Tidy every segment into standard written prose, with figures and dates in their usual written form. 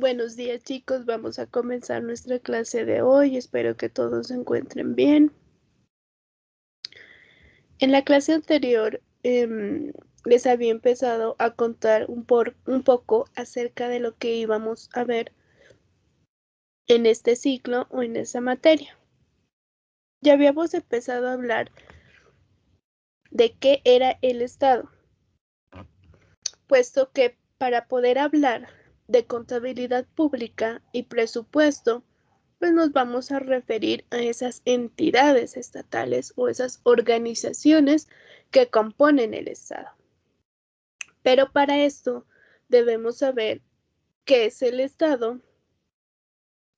Buenos días, chicos. Vamos a comenzar nuestra clase de hoy. Espero que todos se encuentren bien. En la clase anterior les había empezado a contar un poco acerca de lo que íbamos a ver en este ciclo o en esa materia. Ya habíamos empezado a hablar de qué era el Estado, puesto que para poder hablar de contabilidad pública y presupuesto, pues nos vamos a referir a esas entidades estatales o esas organizaciones que componen el Estado. Pero para esto debemos saber qué es el Estado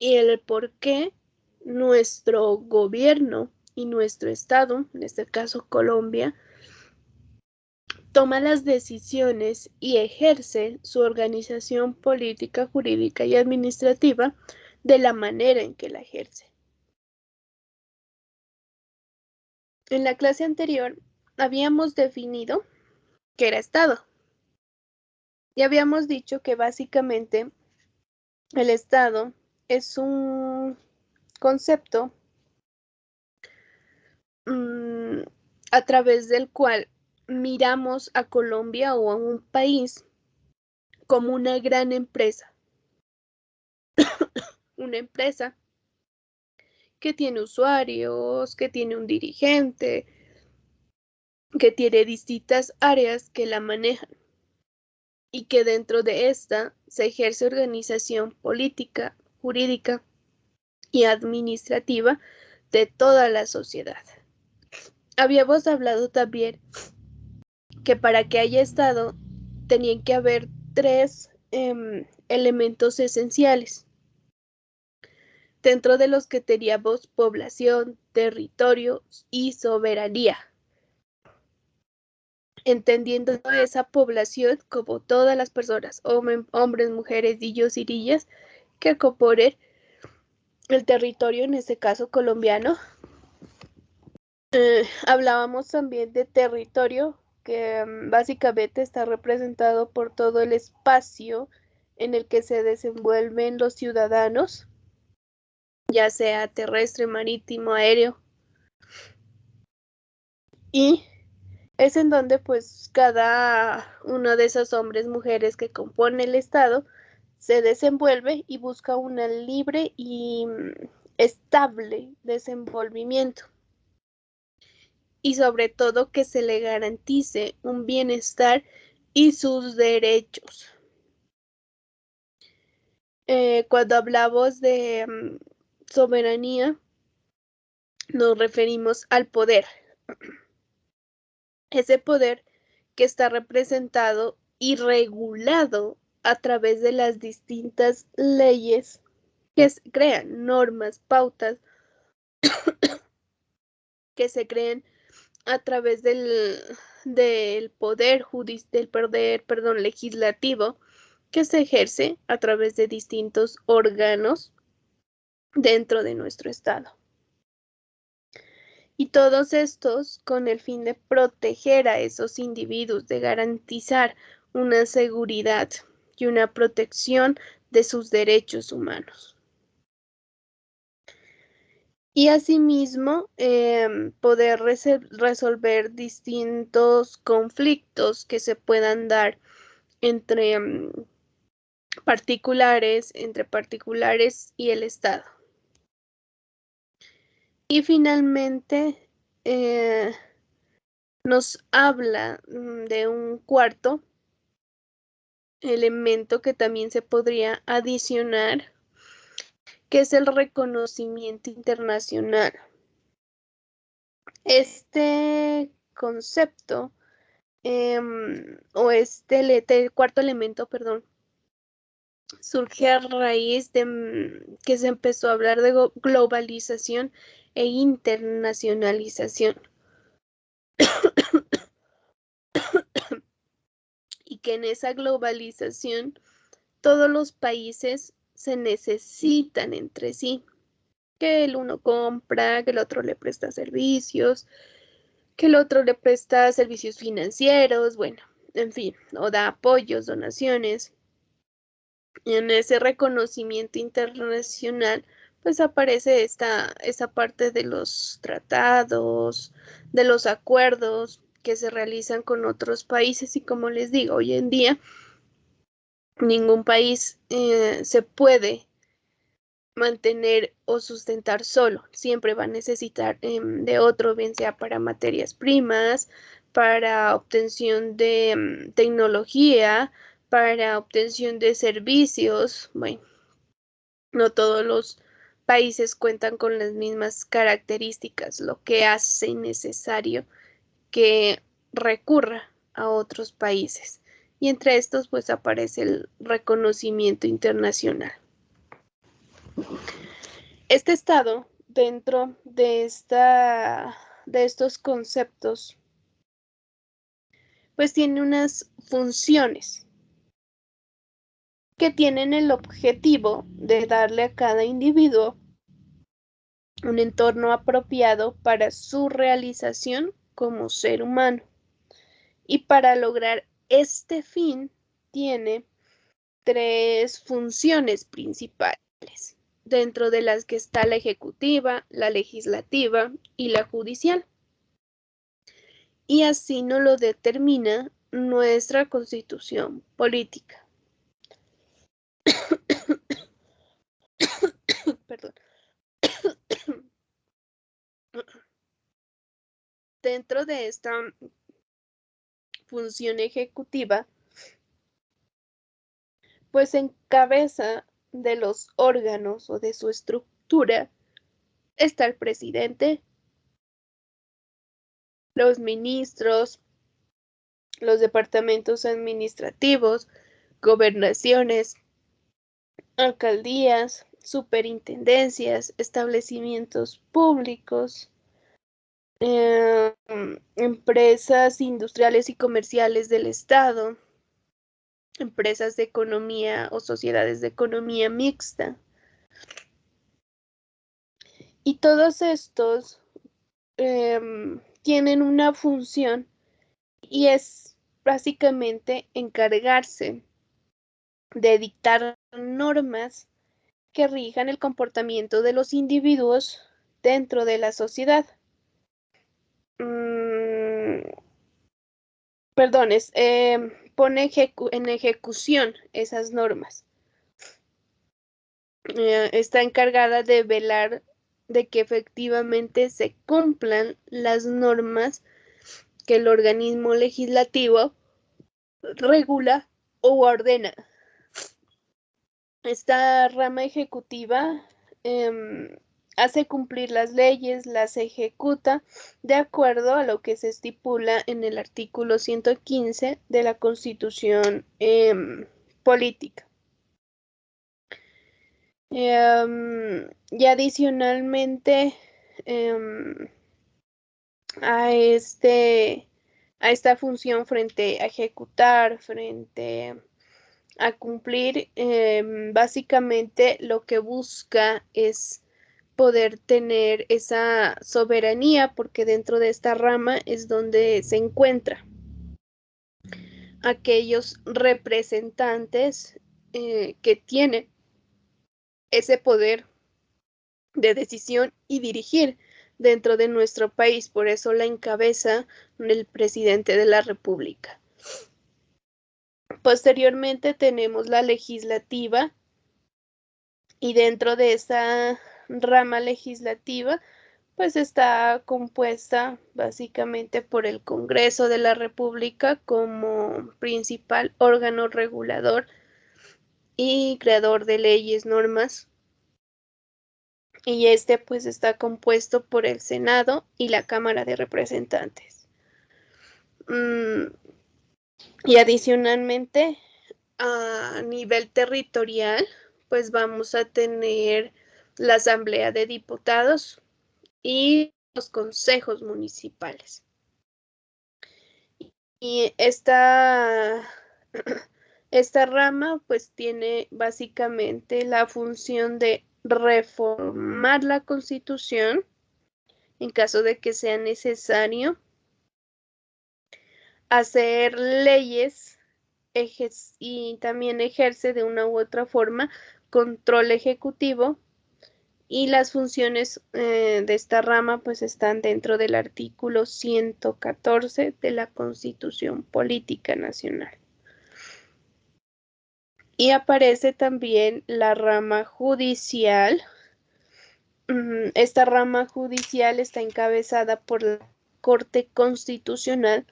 y el por qué nuestro gobierno y nuestro Estado, en este caso Colombia, toma las decisiones y ejerce su organización política, jurídica y administrativa de la manera en que la ejerce. En la clase anterior habíamos definido qué era Estado y habíamos dicho que básicamente el Estado es un concepto a través del cual miramos a Colombia o a un país como una gran empresa, una empresa que tiene usuarios, que tiene un dirigente, que tiene distintas áreas que la manejan y que dentro de esta se ejerce organización política, jurídica y administrativa de toda la sociedad. Habíamos hablado también que para que haya Estado tenían que haber tres elementos esenciales, dentro de los que teníamos población, territorio y soberanía, entendiendo esa población como todas las personas, hombres, mujeres, niños y niñas, que componen el territorio, en este caso colombiano. Hablábamos también de territorio, que básicamente está representado por todo el espacio en el que se desenvuelven los ciudadanos, ya sea terrestre, marítimo, aéreo, y es en donde pues cada uno de esos hombres, mujeres que compone el Estado se desenvuelve y busca un libre y estable desenvolvimiento. Y sobre todo que se le garantice un bienestar y sus derechos. Cuando hablamos de soberanía, nos referimos al poder. Ese poder que está representado y regulado a través de las distintas leyes que crean normas, pautas, que se crean a través del poder legislativo, que se ejerce a través de distintos órganos dentro de nuestro Estado. Y todos estos con el fin de proteger a esos individuos, de garantizar una seguridad y una protección de sus derechos humanos. Y asimismo, poder resolver distintos conflictos que se puedan dar entre particulares y el Estado. Y finalmente nos habla de un cuarto elemento que también se podría adicionar, que es el reconocimiento internacional. Este concepto o este cuarto elemento, perdón, surge a raíz de que se empezó a hablar de globalización e internacionalización. Y que en esa globalización todos los países se necesitan entre sí, que el uno compra, que el otro le presta servicios, que el otro le presta servicios financieros, bueno, en fin, o da apoyos, donaciones. en ese reconocimiento internacional, pues aparece esta parte de los tratados, de los acuerdos que se realizan con otros países y como les digo, hoy en día ningún país se puede mantener o sustentar solo. Siempre va a necesitar de otro, bien sea para materias primas, para obtención de tecnología, para obtención de servicios. Bueno, no todos los países cuentan con las mismas características, lo que hace necesario que recurra a otros países. Y entre estos, pues aparece el reconocimiento internacional. Este estado, dentro de estos conceptos, pues tiene unas funciones que tienen el objetivo de darle a cada individuo un entorno apropiado para su realización como ser humano. Y para lograr este fin, tiene tres funciones principales, dentro de las que está la ejecutiva, la legislativa y la judicial. Y así nos lo determina nuestra Constitución política. Perdón. Dentro de esta función ejecutiva, pues en cabeza de los órganos o de su estructura está el presidente, los ministros, los departamentos administrativos, gobernaciones, alcaldías, superintendencias, establecimientos públicos, empresas industriales y comerciales del Estado, empresas de economía o sociedades de economía mixta. Y todos estos tienen una función y es básicamente encargarse de dictar normas que rijan el comportamiento de los individuos dentro de la sociedad. Pone en ejecución esas normas. Está encargada de velar de que efectivamente se cumplan las normas que el organismo legislativo regula o ordena. Esta rama ejecutiva hace cumplir las leyes, las ejecuta de acuerdo a lo que se estipula en el artículo 115 de la Constitución política. Y adicionalmente a esta función frente a ejecutar, frente a cumplir, básicamente lo que busca es poder tener esa soberanía, porque dentro de esta rama es donde se encuentra aquellos representantes que tienen ese poder de decisión y dirigir dentro de nuestro país. Por eso la encabeza el presidente de la República. Posteriormente tenemos la legislativa y dentro de esa rama legislativa pues está compuesta básicamente por el Congreso de la República como principal órgano regulador y creador de leyes, normas, y este pues está compuesto por el Senado y la Cámara de Representantes. Y adicionalmente, a nivel territorial, pues vamos a tener la Asamblea de Diputados y los consejos municipales. Y esta rama pues tiene básicamente la función de reformar la Constitución en caso de que sea necesario, hacer leyes y también ejerce de una u otra forma control ejecutivo, y las funciones de esta rama pues están dentro del artículo 114 de la Constitución Política Nacional. Y aparece también la rama judicial. Esta rama judicial está encabezada por la Corte Constitucional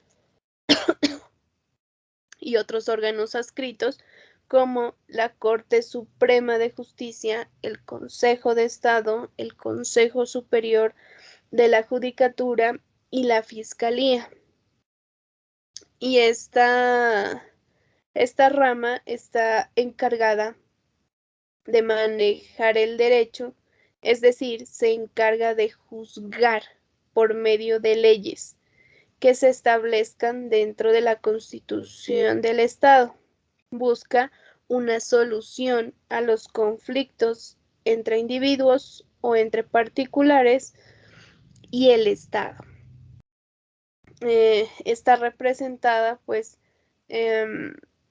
y otros órganos adscritos como la Corte Suprema de Justicia, el Consejo de Estado, el Consejo Superior de la Judicatura y la Fiscalía. Y esta rama está encargada de manejar el derecho, es decir, se encarga de juzgar por medio de leyes que se establezcan dentro de la Constitución del Estado. Busca una solución a los conflictos entre individuos o entre particulares y el Estado. Está representada pues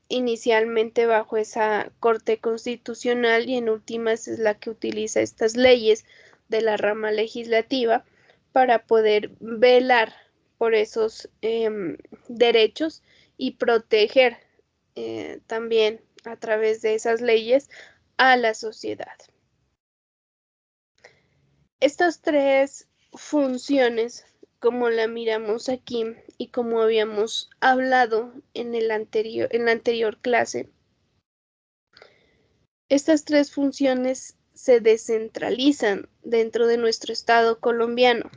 inicialmente bajo esa Corte Constitucional y en últimas es la que utiliza estas leyes de la rama legislativa para poder velar por esos derechos y proteger también a través de esas leyes a la sociedad. Estas tres funciones, como la miramos aquí y como habíamos hablado en la anterior clase, estas tres funciones se descentralizan dentro de nuestro Estado colombiano.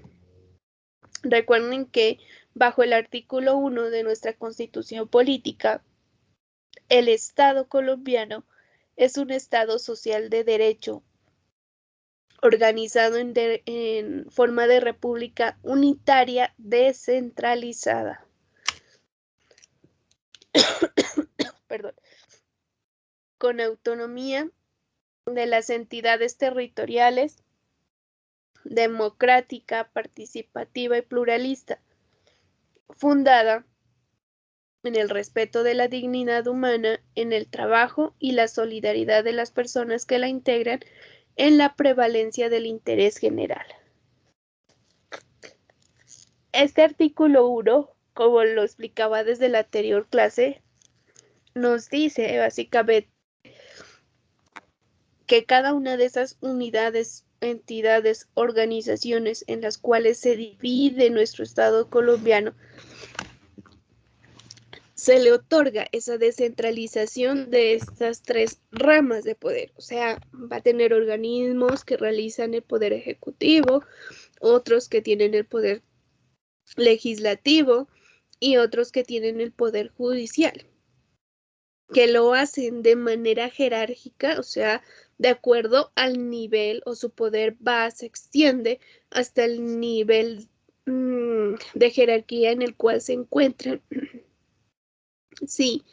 Recuerden que bajo el artículo 1 de nuestra Constitución Política, el Estado colombiano es un Estado social de derecho, organizado en forma de república unitaria descentralizada. Perdón. Con autonomía de las entidades territoriales, democrática, participativa y pluralista, fundada en el respeto de la dignidad humana, en el trabajo y la solidaridad de las personas que la integran, en la prevalencia del interés general. Este artículo 1, como lo explicaba desde la anterior clase, nos dice básicamente que cada una de esas unidades, entidades, organizaciones en las cuales se divide nuestro Estado colombiano, se le otorga esa descentralización de estas tres ramas de poder. O sea, va a tener organismos que realizan el poder ejecutivo, otros que tienen el poder legislativo y otros que tienen el poder judicial, que lo hacen de manera jerárquica, o sea, de acuerdo al nivel, o su poder va, se extiende hasta el nivel de jerarquía en el cual se encuentran. Sí,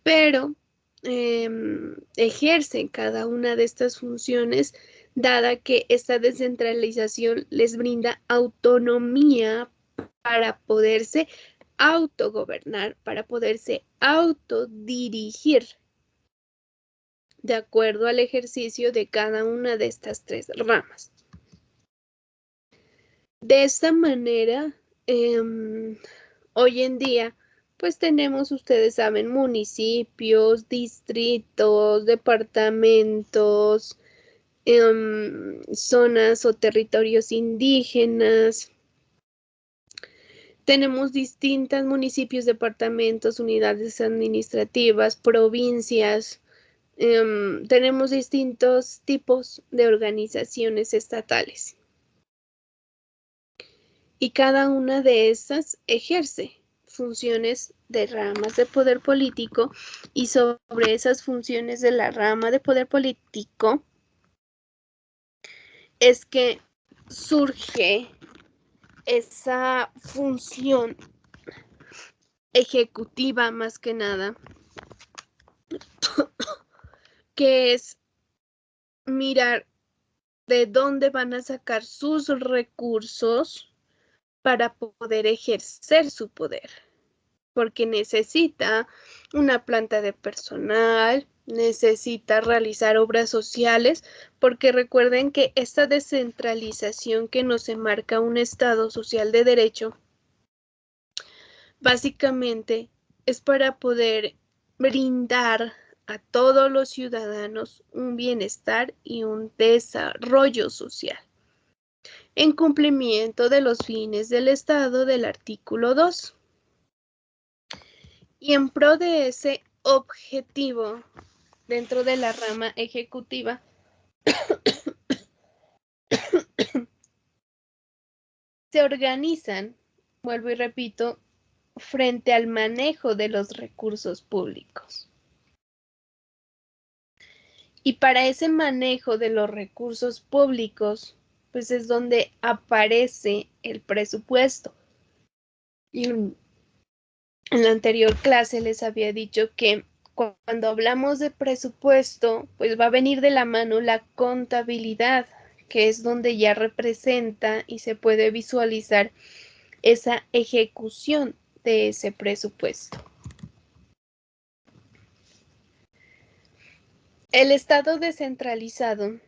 pero ejercen cada una de estas funciones, dada que esta descentralización les brinda autonomía para poderse autogobernar, para poderse autodirigir de acuerdo al ejercicio de cada una de estas tres ramas. De esta manera, hoy en día, pues tenemos, ustedes saben, municipios, distritos, departamentos, zonas o territorios indígenas. Tenemos distintos municipios, departamentos, unidades administrativas, provincias. Tenemos distintos tipos de organizaciones estatales. Y cada una de estas ejerce funciones de ramas de poder político, y sobre esas funciones de la rama de poder político es que surge esa función ejecutiva más que nada, que es mirar de dónde van a sacar sus recursos para poder ejercer su poder. porque necesita una planta de personal, necesita realizar obras sociales, porque recuerden que esta descentralización que nos enmarca un Estado social de derecho, básicamente es para poder brindar a todos los ciudadanos un bienestar y un desarrollo social, en cumplimiento de los fines del Estado del artículo 2. Y en pro de ese objetivo, dentro de la rama ejecutiva, se organizan, vuelvo y repito, frente al manejo de los recursos públicos. Y para ese manejo de los recursos públicos, pues es donde aparece el presupuesto. Y en la anterior clase les había dicho que cuando hablamos de presupuesto, pues va a venir de la mano la contabilidad, que es donde ya representa y se puede visualizar esa ejecución de ese presupuesto. El Estado descentralizado,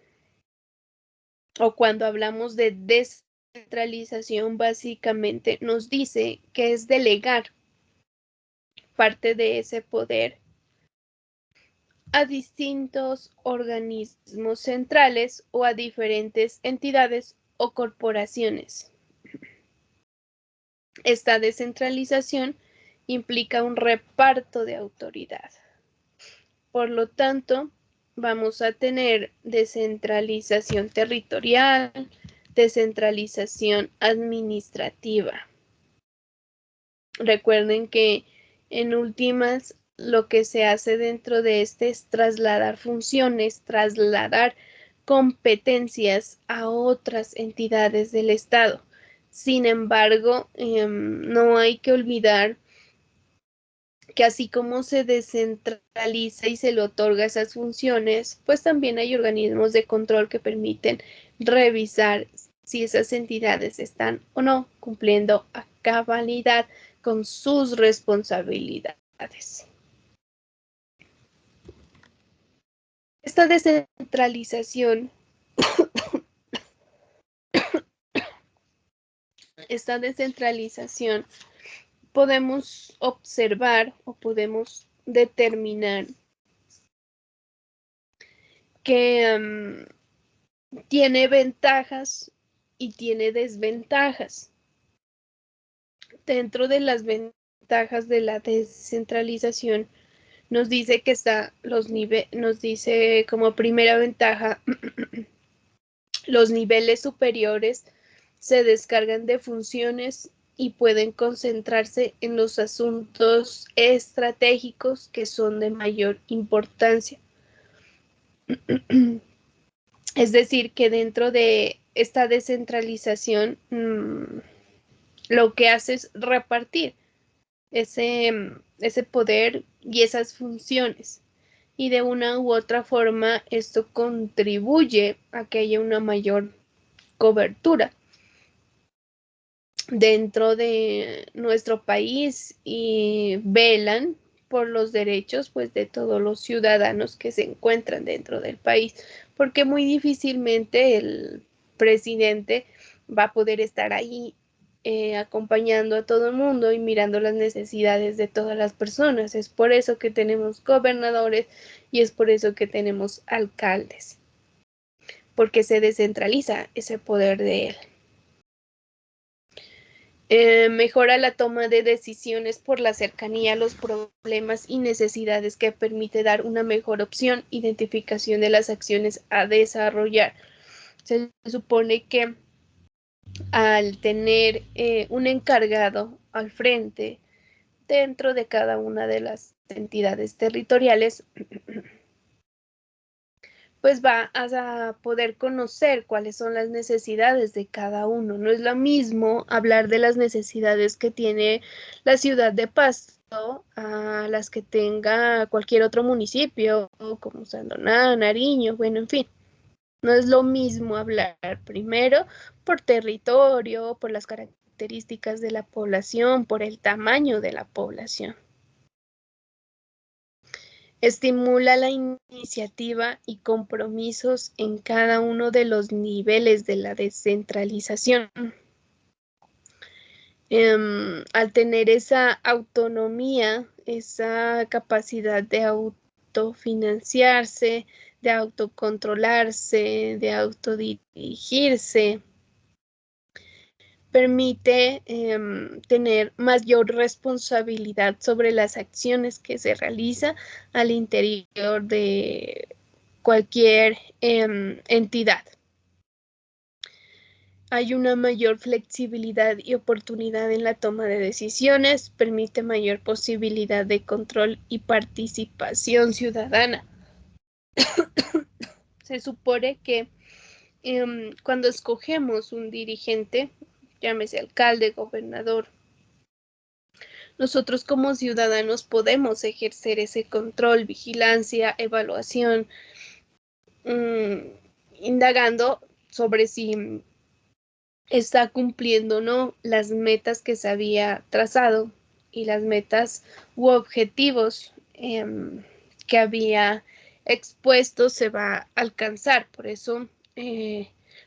o cuando hablamos de descentralización, básicamente nos dice que es delegar parte de ese poder a distintos organismos centrales o a diferentes entidades o corporaciones. Esta descentralización implica un reparto de autoridad. Por lo tanto, vamos a tener descentralización territorial, descentralización administrativa. Recuerden que en últimas lo que se hace dentro de este es trasladar funciones, trasladar competencias a otras entidades del Estado. Sin embargo, no hay que olvidar que así como se descentraliza y se le otorga esas funciones, pues también hay organismos de control que permiten revisar si esas entidades están o no cumpliendo a cabalidad con sus responsabilidades. Esta descentralización, podemos observar o podemos determinar que tiene ventajas y tiene desventajas. Dentro de las ventajas de la descentralización, nos dice que nos dice como primera ventaja, los niveles superiores se descargan de funciones y pueden concentrarse en los asuntos estratégicos que son de mayor importancia. Es decir, que dentro de esta descentralización, lo que hace es repartir ese poder y esas funciones. Y de una u otra forma esto contribuye a que haya una mayor cobertura dentro de nuestro país y velan por los derechos pues de todos los ciudadanos que se encuentran dentro del país, porque muy difícilmente el presidente va a poder estar ahí acompañando a todo el mundo y mirando las necesidades de todas las personas. Es por eso que tenemos gobernadores y es por eso que tenemos alcaldes, porque se descentraliza ese poder de él. Mejora la toma de decisiones por la cercanía a los problemas y necesidades que permite dar una mejor opción, identificación de las acciones a desarrollar. Se supone que al tener un encargado al frente dentro de cada una de las entidades territoriales, pues va a poder conocer cuáles son las necesidades de cada uno. No es lo mismo hablar de las necesidades que tiene la ciudad de Pasto a las que tenga cualquier otro municipio, como Sandoná, Nariño, bueno, en fin. No es lo mismo hablar primero por territorio, por las características características de la población, por el tamaño de la población. Estimula la iniciativa y compromisos en cada uno de los niveles de la descentralización. Al tener esa autonomía, esa capacidad de autofinanciarse, de autocontrolarse, de autodirigirse, permite tener mayor responsabilidad sobre las acciones que se realiza al interior de cualquier entidad. Hay una mayor flexibilidad y oportunidad en la toma de decisiones, permite mayor posibilidad de control y participación ciudadana. Se supone que cuando escogemos un dirigente, llámese alcalde, gobernador, nosotros como ciudadanos podemos ejercer ese control, vigilancia, evaluación, indagando sobre si está cumpliendo o no las metas que se había trazado y las metas u objetivos que había expuesto se va a alcanzar. Por eso,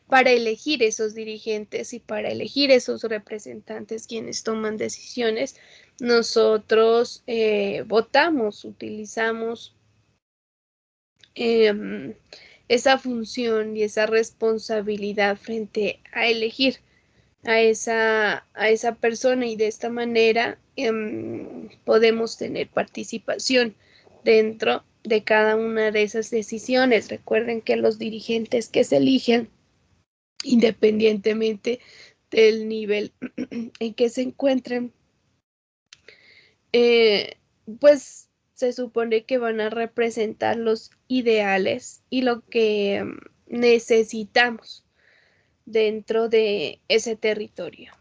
para elegir esos dirigentes y para elegir esos representantes quienes toman decisiones, nosotros votamos, utilizamos esa función y esa responsabilidad frente a elegir a esa persona, y de esta manera podemos tener participación dentro de cada una de esas decisiones. Recuerden que los dirigentes que se eligen, independientemente del nivel en que se encuentren, pues se supone que van a representar los ideales y lo que necesitamos dentro de ese territorio.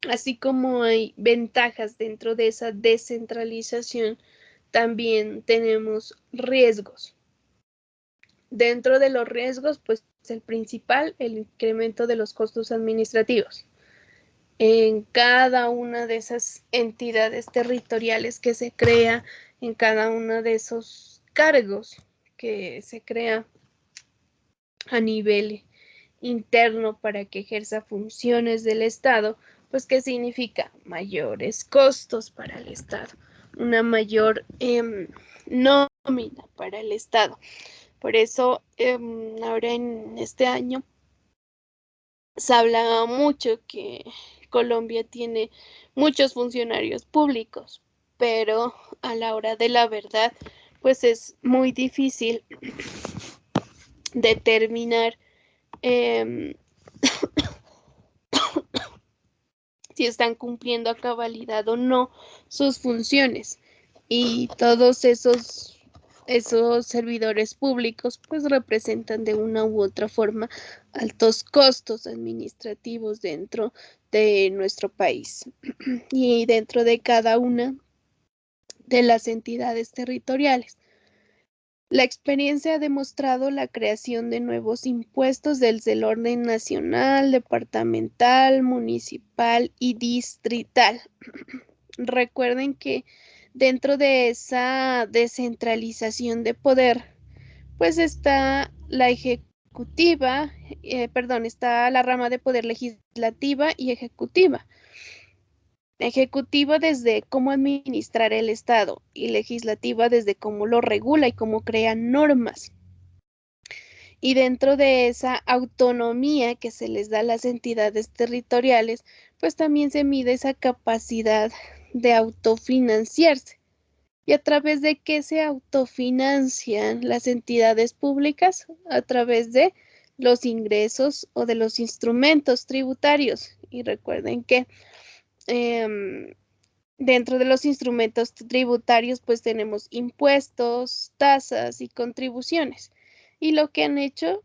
Así como hay ventajas dentro de esa descentralización, también tenemos riesgos. Dentro de los riesgos, pues el principal, el incremento de los costos administrativos. En cada una de esas entidades territoriales que se crea, en cada uno de esos cargos que se crea a nivel interno para que ejerza funciones del Estado, pues ¿qué significa? Mayores costos para el Estado, una mayor nómina para el Estado. Por eso ahora en este año se habla mucho que Colombia tiene muchos funcionarios públicos, pero a la hora de la verdad, pues es muy difícil determinar si están cumpliendo a cabalidad o no sus funciones. Y todos esos servidores públicos pues representan de una u otra forma altos costos administrativos dentro de nuestro país y dentro de cada una de las entidades territoriales. La experiencia ha demostrado la creación de nuevos impuestos desde el orden nacional, departamental, municipal y distrital. Recuerden que dentro de esa descentralización de poder, pues está la ejecutiva, está la rama de poder legislativa y ejecutiva. Ejecutiva desde cómo administrar el Estado y legislativa desde cómo lo regula y cómo crea normas. Y dentro de esa autonomía que se les da a las entidades territoriales, pues también se mide esa capacidad de autofinanciarse. ¿Y a través de qué se autofinancian las entidades públicas? A través de los ingresos o de los instrumentos tributarios. Y recuerden que dentro de los instrumentos tributarios pues tenemos impuestos, tasas y contribuciones. Y lo que han hecho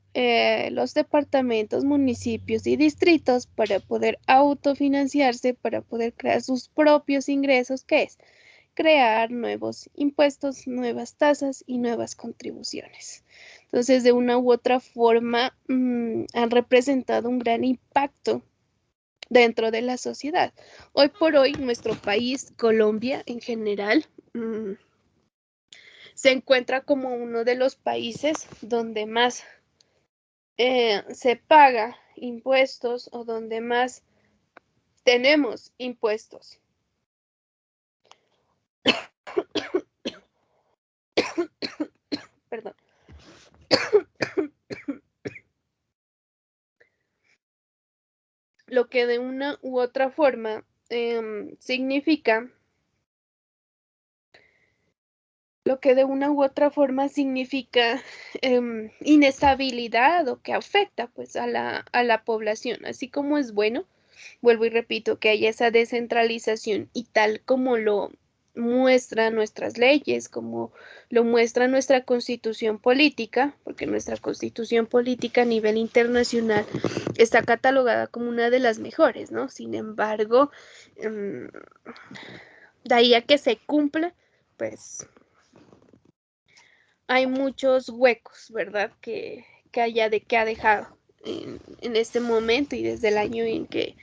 los departamentos, municipios y distritos para poder autofinanciarse, para poder crear sus propios ingresos, ¿qué es? Crear nuevos impuestos, nuevas tasas y nuevas contribuciones. Entonces, de una u otra forma, han representado un gran impacto dentro de la sociedad. Hoy por hoy, nuestro país, Colombia en general, se encuentra como uno de los países donde más se paga impuestos o donde más tenemos impuestos. Perdón. Lo que de una u otra forma significa inestabilidad o que afecta pues a la población, así como es bueno, vuelvo y repito, que haya esa descentralización y tal como lo muestran nuestras leyes, como lo muestra nuestra constitución política, porque nuestra constitución política a nivel internacional está catalogada como una de las mejores, ¿no? Sin embargo, de ahí a que se cumpla, pues hay muchos huecos, ¿verdad? Que ha dejado en este momento y desde el año en que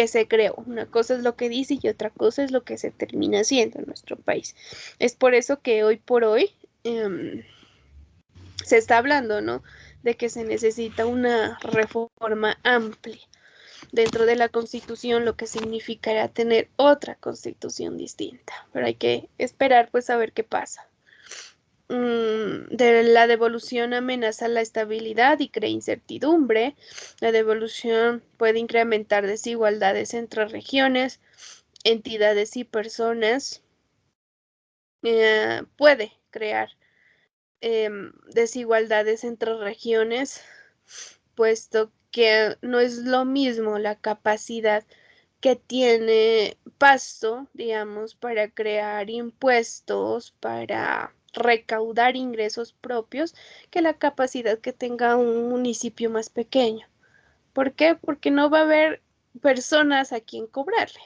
se creó. Una cosa es lo que dice y otra cosa es lo que se termina haciendo en nuestro país. Es por eso que hoy por hoy se está hablando, ¿no? De que se necesita una reforma amplia dentro de la Constitución, lo que significará tener otra Constitución distinta. Pero hay que esperar pues a ver qué pasa. De la devolución amenaza la estabilidad y crea incertidumbre. La devolución puede incrementar desigualdades entre regiones, entidades y personas. Puede crear desigualdades entre regiones, puesto que no es lo mismo la capacidad que tiene Pasto, digamos, para crear impuestos, para recaudar ingresos propios, que la capacidad que tenga un municipio más pequeño. ¿Por qué? Porque no va a haber personas a quien cobrarle,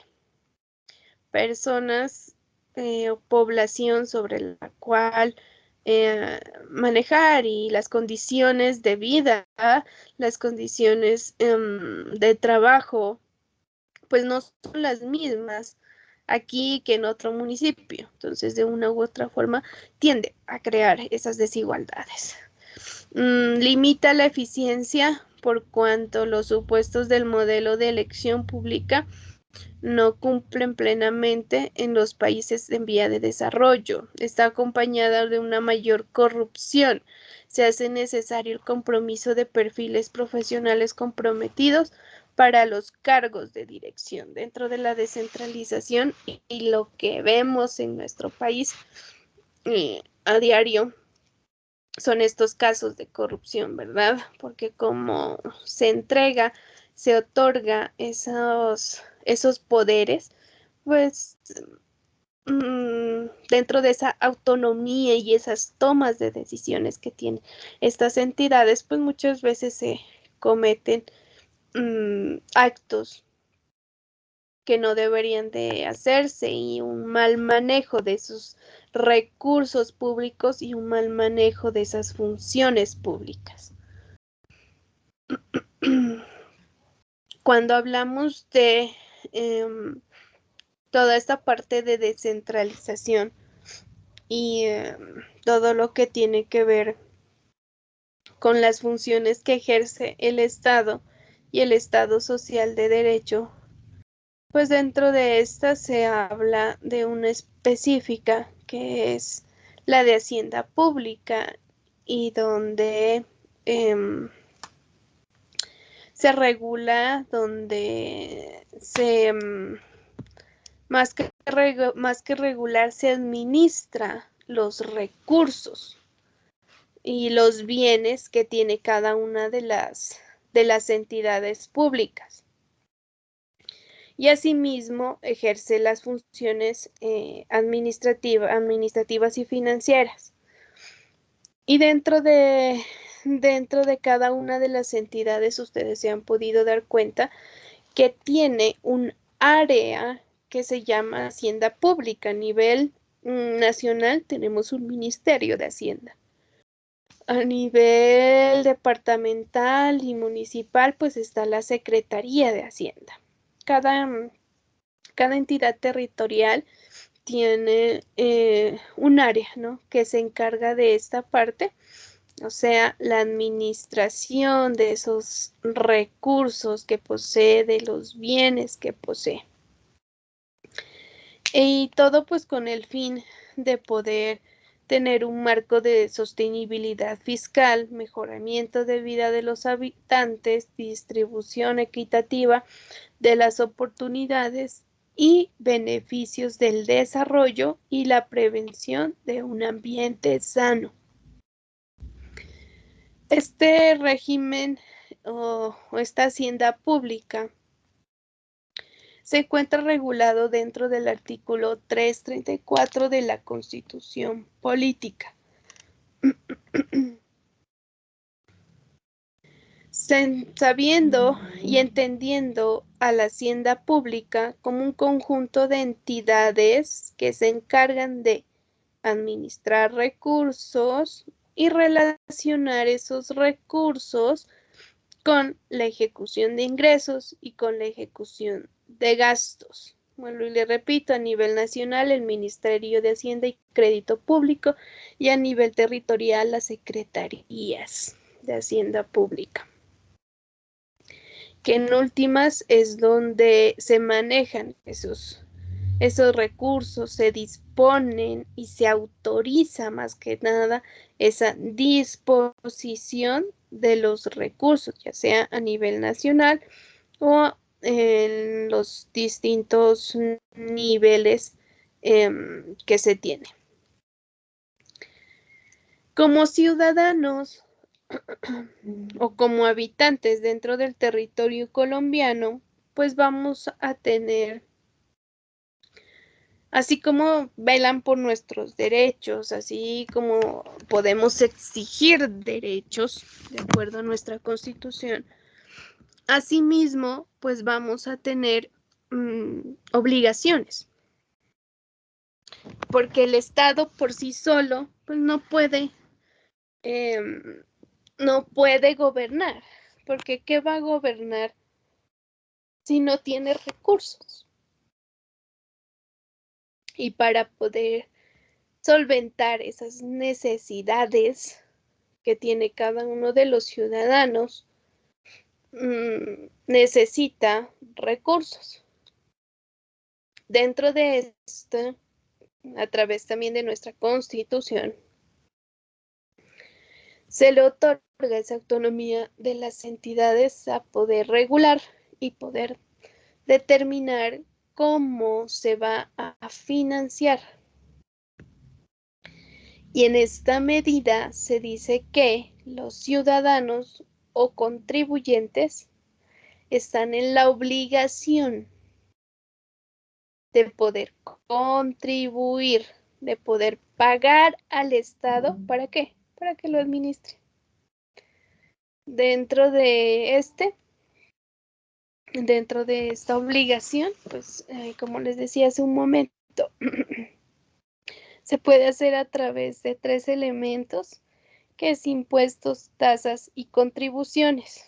personas o población sobre la cual manejar y las condiciones de vida, las condiciones de trabajo pues no son las mismas aquí que en otro municipio. Entonces, de una u otra forma, tiende a crear esas desigualdades. Limita la eficiencia por cuanto los supuestos del modelo de elección pública no cumplen plenamente en los países en vía de desarrollo. Está acompañada de una mayor corrupción. Se hace necesario el compromiso de perfiles profesionales comprometidos para los cargos de dirección dentro de la descentralización y lo que vemos en nuestro país a diario son estos casos de corrupción, ¿verdad? Porque como se entrega, se otorga esos poderes, pues dentro de esa autonomía y esas tomas de decisiones que tienen estas entidades, pues muchas veces se cometen actos que no deberían de hacerse y un mal manejo de sus recursos públicos y un mal manejo de esas funciones públicas. Cuando hablamos de toda esta parte de descentralización y todo lo que tiene que ver con las funciones que ejerce el Estado y el Estado social de derecho, pues dentro de esta se habla de una específica que es la de Hacienda Pública y donde se regula, donde se, más que regular, se administra los recursos y los bienes que tiene cada una de las entidades públicas. Y asimismo ejerce las funciones administrativas y financieras. Y dentro de cada una de las entidades ustedes se han podido dar cuenta que tiene un área que se llama Hacienda Pública. A nivel nacional tenemos un Ministerio de Hacienda. A nivel departamental y municipal, pues está la Secretaría de Hacienda. cada entidad territorial tiene un área, ¿no?, que se encarga de esta parte, o sea, la administración de esos recursos que posee, de los bienes que posee. Y todo pues con el fin de poder tener un marco de sostenibilidad fiscal, mejoramiento de vida de los habitantes, distribución equitativa de las oportunidades y beneficios del desarrollo y la prevención de un ambiente sano. Este régimen o esta hacienda pública se encuentra regulado dentro del artículo 334 de la Constitución Política. Sabiendo y entendiendo a la hacienda pública como un conjunto de entidades que se encargan de administrar recursos y relacionar esos recursos con la ejecución de ingresos y con la ejecución de gastos. Bueno, y le repito, a nivel nacional, el Ministerio de Hacienda y Crédito Público, y a nivel territorial, las secretarías de Hacienda Pública, que en últimas es donde se manejan esos recursos, se disponen y se autoriza más que nada esa disposición de los recursos, ya sea a nivel nacional o en los distintos niveles que se tienen. Como ciudadanos o como habitantes dentro del territorio colombiano, pues vamos a tener, así como velan por nuestros derechos, así como podemos exigir derechos de acuerdo a nuestra Constitución, asimismo, pues vamos a tener obligaciones, porque el Estado por sí solo pues no puede gobernar, porque ¿qué va a gobernar si no tiene recursos? Y para poder solventar esas necesidades que tiene cada uno de los ciudadanos, necesita recursos. Dentro de esto, a través también de nuestra Constitución, se le otorga esa autonomía de las entidades a poder regular y poder determinar cómo se va a financiar. Y en esta medida se dice que los ciudadanos o contribuyentes están en la obligación de poder contribuir, de poder pagar al Estado. ¿Para qué? Para que lo administre. Dentro de esta obligación, pues como les decía hace un momento, se puede hacer a través de 3 elementos, que es impuestos, tasas y contribuciones.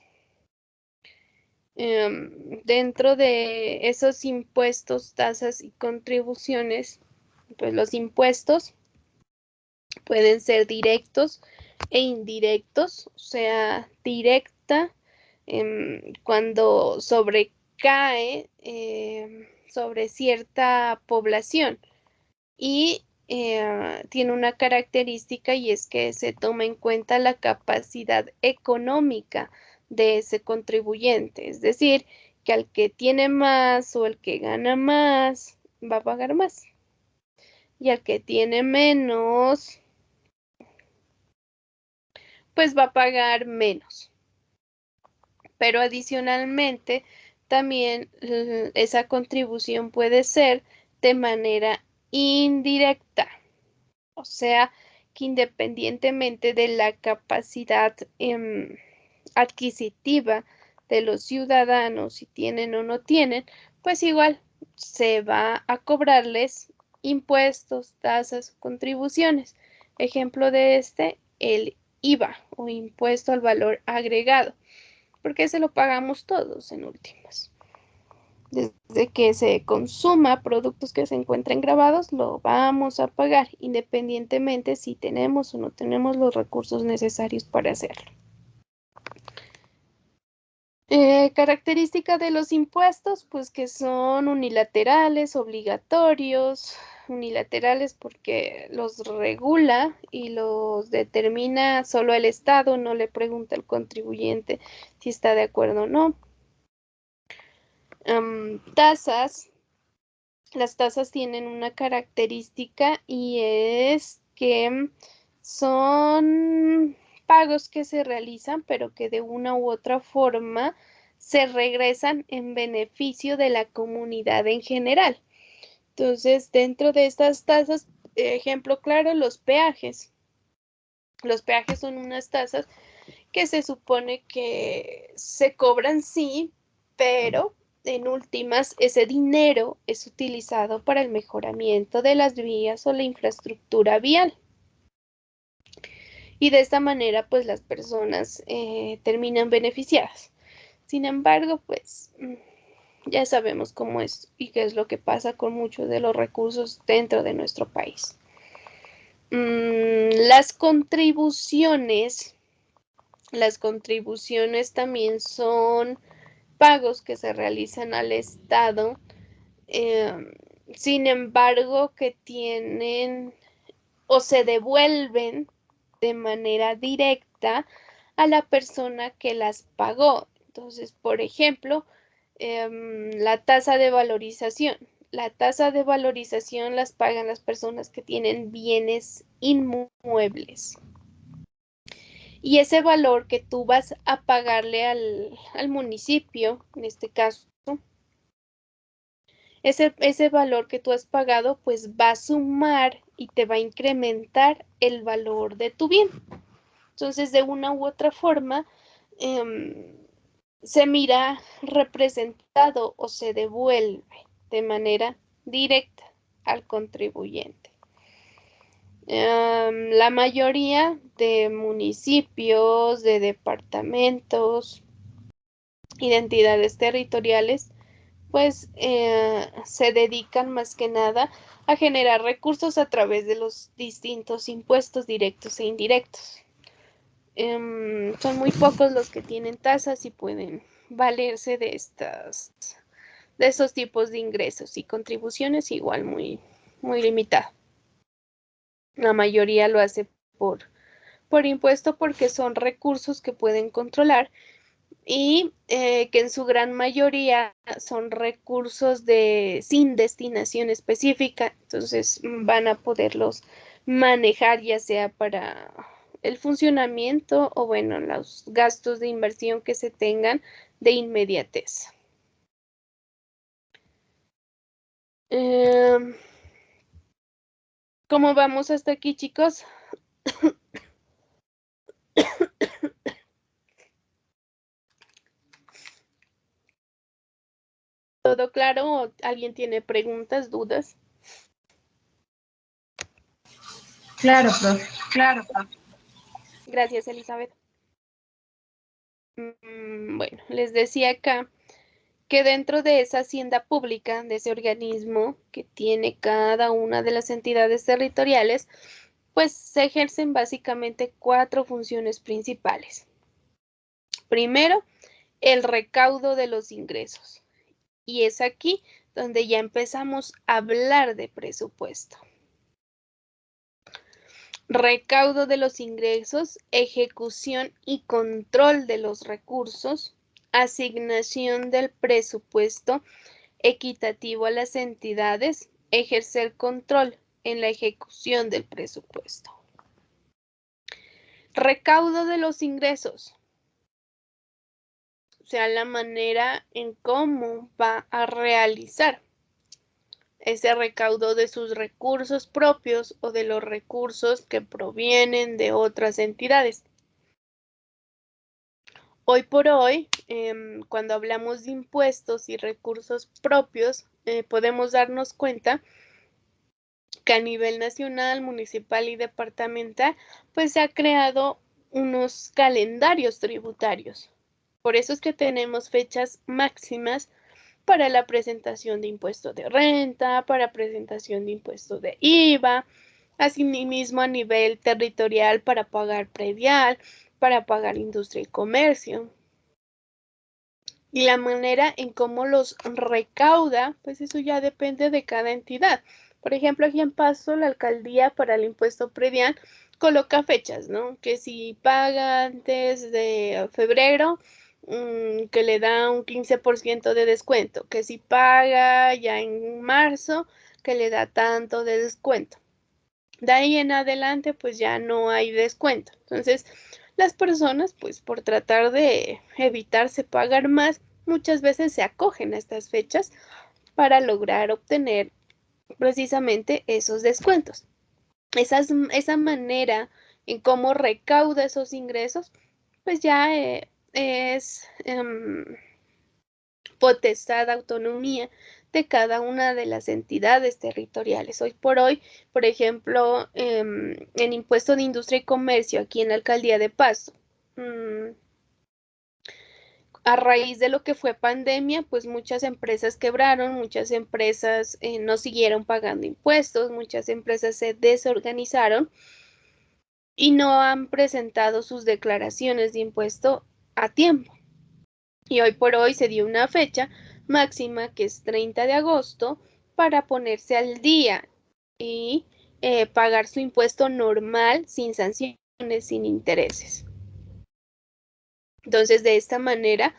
Dentro de esos impuestos, tasas y contribuciones, pues los impuestos pueden ser directos e indirectos, o sea, directa cuando sobrecae sobre cierta población y tiene una característica, y es que se toma en cuenta la capacidad económica de ese contribuyente, es decir, que al que tiene más o el que gana más va a pagar más, y al que tiene menos pues va a pagar menos. Pero adicionalmente también esa contribución puede ser de manera indirecta, o sea, que independientemente de la capacidad adquisitiva de los ciudadanos, si tienen o no tienen, pues igual se va a cobrarles impuestos, tasas, contribuciones. Ejemplo de el IVA o impuesto al valor agregado, porque se lo pagamos todos en últimas. Desde que se consuma productos que se encuentren grabados, lo vamos a pagar, independientemente si tenemos o no tenemos los recursos necesarios para hacerlo. Característica de los impuestos, pues que son unilaterales, obligatorios, unilaterales porque los regula y los determina solo el Estado, no le pregunta al contribuyente si está de acuerdo o no. Tasas. Las tasas tienen una característica y es que son pagos que se realizan, pero que de una u otra forma se regresan en beneficio de la comunidad en general. Entonces, dentro de estas tasas, ejemplo claro, los peajes. Los peajes son unas tasas que se supone que se cobran, sí, pero en últimas ese dinero es utilizado para el mejoramiento de las vías o la infraestructura vial. Y de esta manera, pues las personas terminan beneficiadas. Sin embargo, pues ya sabemos cómo es y qué es lo que pasa con muchos de los recursos dentro de nuestro país. Las contribuciones también son pagos que se realizan al Estado, sin embargo, que tienen o se devuelven de manera directa a la persona que las pagó. Entonces, por ejemplo, la tasa de valorización. La tasa de valorización las pagan las personas que tienen bienes inmuebles. Y ese valor que tú vas a pagarle al municipio, en este caso, ese valor que tú has pagado, pues va a sumar y te va a incrementar el valor de tu bien. Entonces, de una u otra forma, se mira representado o se devuelve de manera directa al contribuyente. La mayoría de municipios, de departamentos y de entidades territoriales, pues se dedican más que nada a generar recursos a través de los distintos impuestos directos e indirectos. Son muy pocos los que tienen tasas y pueden valerse de esos tipos de ingresos, y contribuciones igual muy limitado. La mayoría lo hace por impuesto porque son recursos que pueden controlar y que en su gran mayoría son recursos sin destinación específica, entonces van a poderlos manejar ya sea para el funcionamiento o bueno, los gastos de inversión que se tengan de inmediatez. ¿Cómo vamos hasta aquí, chicos? ¿Todo claro? ¿Alguien tiene preguntas, dudas? Claro, profe. Gracias, Elizabeth. Bueno, les decía acá que dentro de esa hacienda pública, de ese organismo que tiene cada una de las entidades territoriales, pues se ejercen básicamente 4 funciones principales. Primero, el recaudo de los ingresos. Y es aquí donde ya empezamos a hablar de presupuesto. Recaudo de los ingresos, ejecución y control de los recursos, asignación del presupuesto equitativo a las entidades, ejercer control en la ejecución del presupuesto. Recaudo de los ingresos, o sea, la manera en cómo va a realizar ese recaudo de sus recursos propios o de los recursos que provienen de otras entidades. Hoy por hoy, cuando hablamos de impuestos y recursos propios, podemos darnos cuenta que a nivel nacional, municipal y departamental, pues se ha creado unos calendarios tributarios. Por eso es que tenemos fechas máximas para la presentación de impuesto de renta, para presentación de impuesto de IVA, asimismo a nivel territorial para pagar predial, para pagar industria y comercio. Y la manera en cómo los recauda, pues eso ya depende de cada entidad. Por ejemplo, aquí en Pasto, la alcaldía para el impuesto predial coloca fechas, ¿no? Que si paga antes de febrero, que le da un 15% de descuento. Que si paga ya en marzo, que le da tanto de descuento. De ahí en adelante, pues ya no hay descuento. Entonces, las personas, pues por tratar de evitarse pagar más, muchas veces se acogen a estas fechas para lograr obtener precisamente esos descuentos. Esa manera en cómo recauda esos ingresos, pues ya es potestad, autonomía de cada una de las entidades territoriales. Hoy por hoy, por ejemplo, en impuesto de industria y comercio aquí en la alcaldía de Pasto, a raíz de lo que fue pandemia, pues muchas empresas quebraron, muchas empresas no siguieron pagando impuestos, muchas empresas se desorganizaron y no han presentado sus declaraciones de impuesto a tiempo. Y hoy por hoy se dio una fecha máxima que es 30 de agosto para ponerse al día y pagar su impuesto normal sin sanciones, sin intereses. Entonces, de esta manera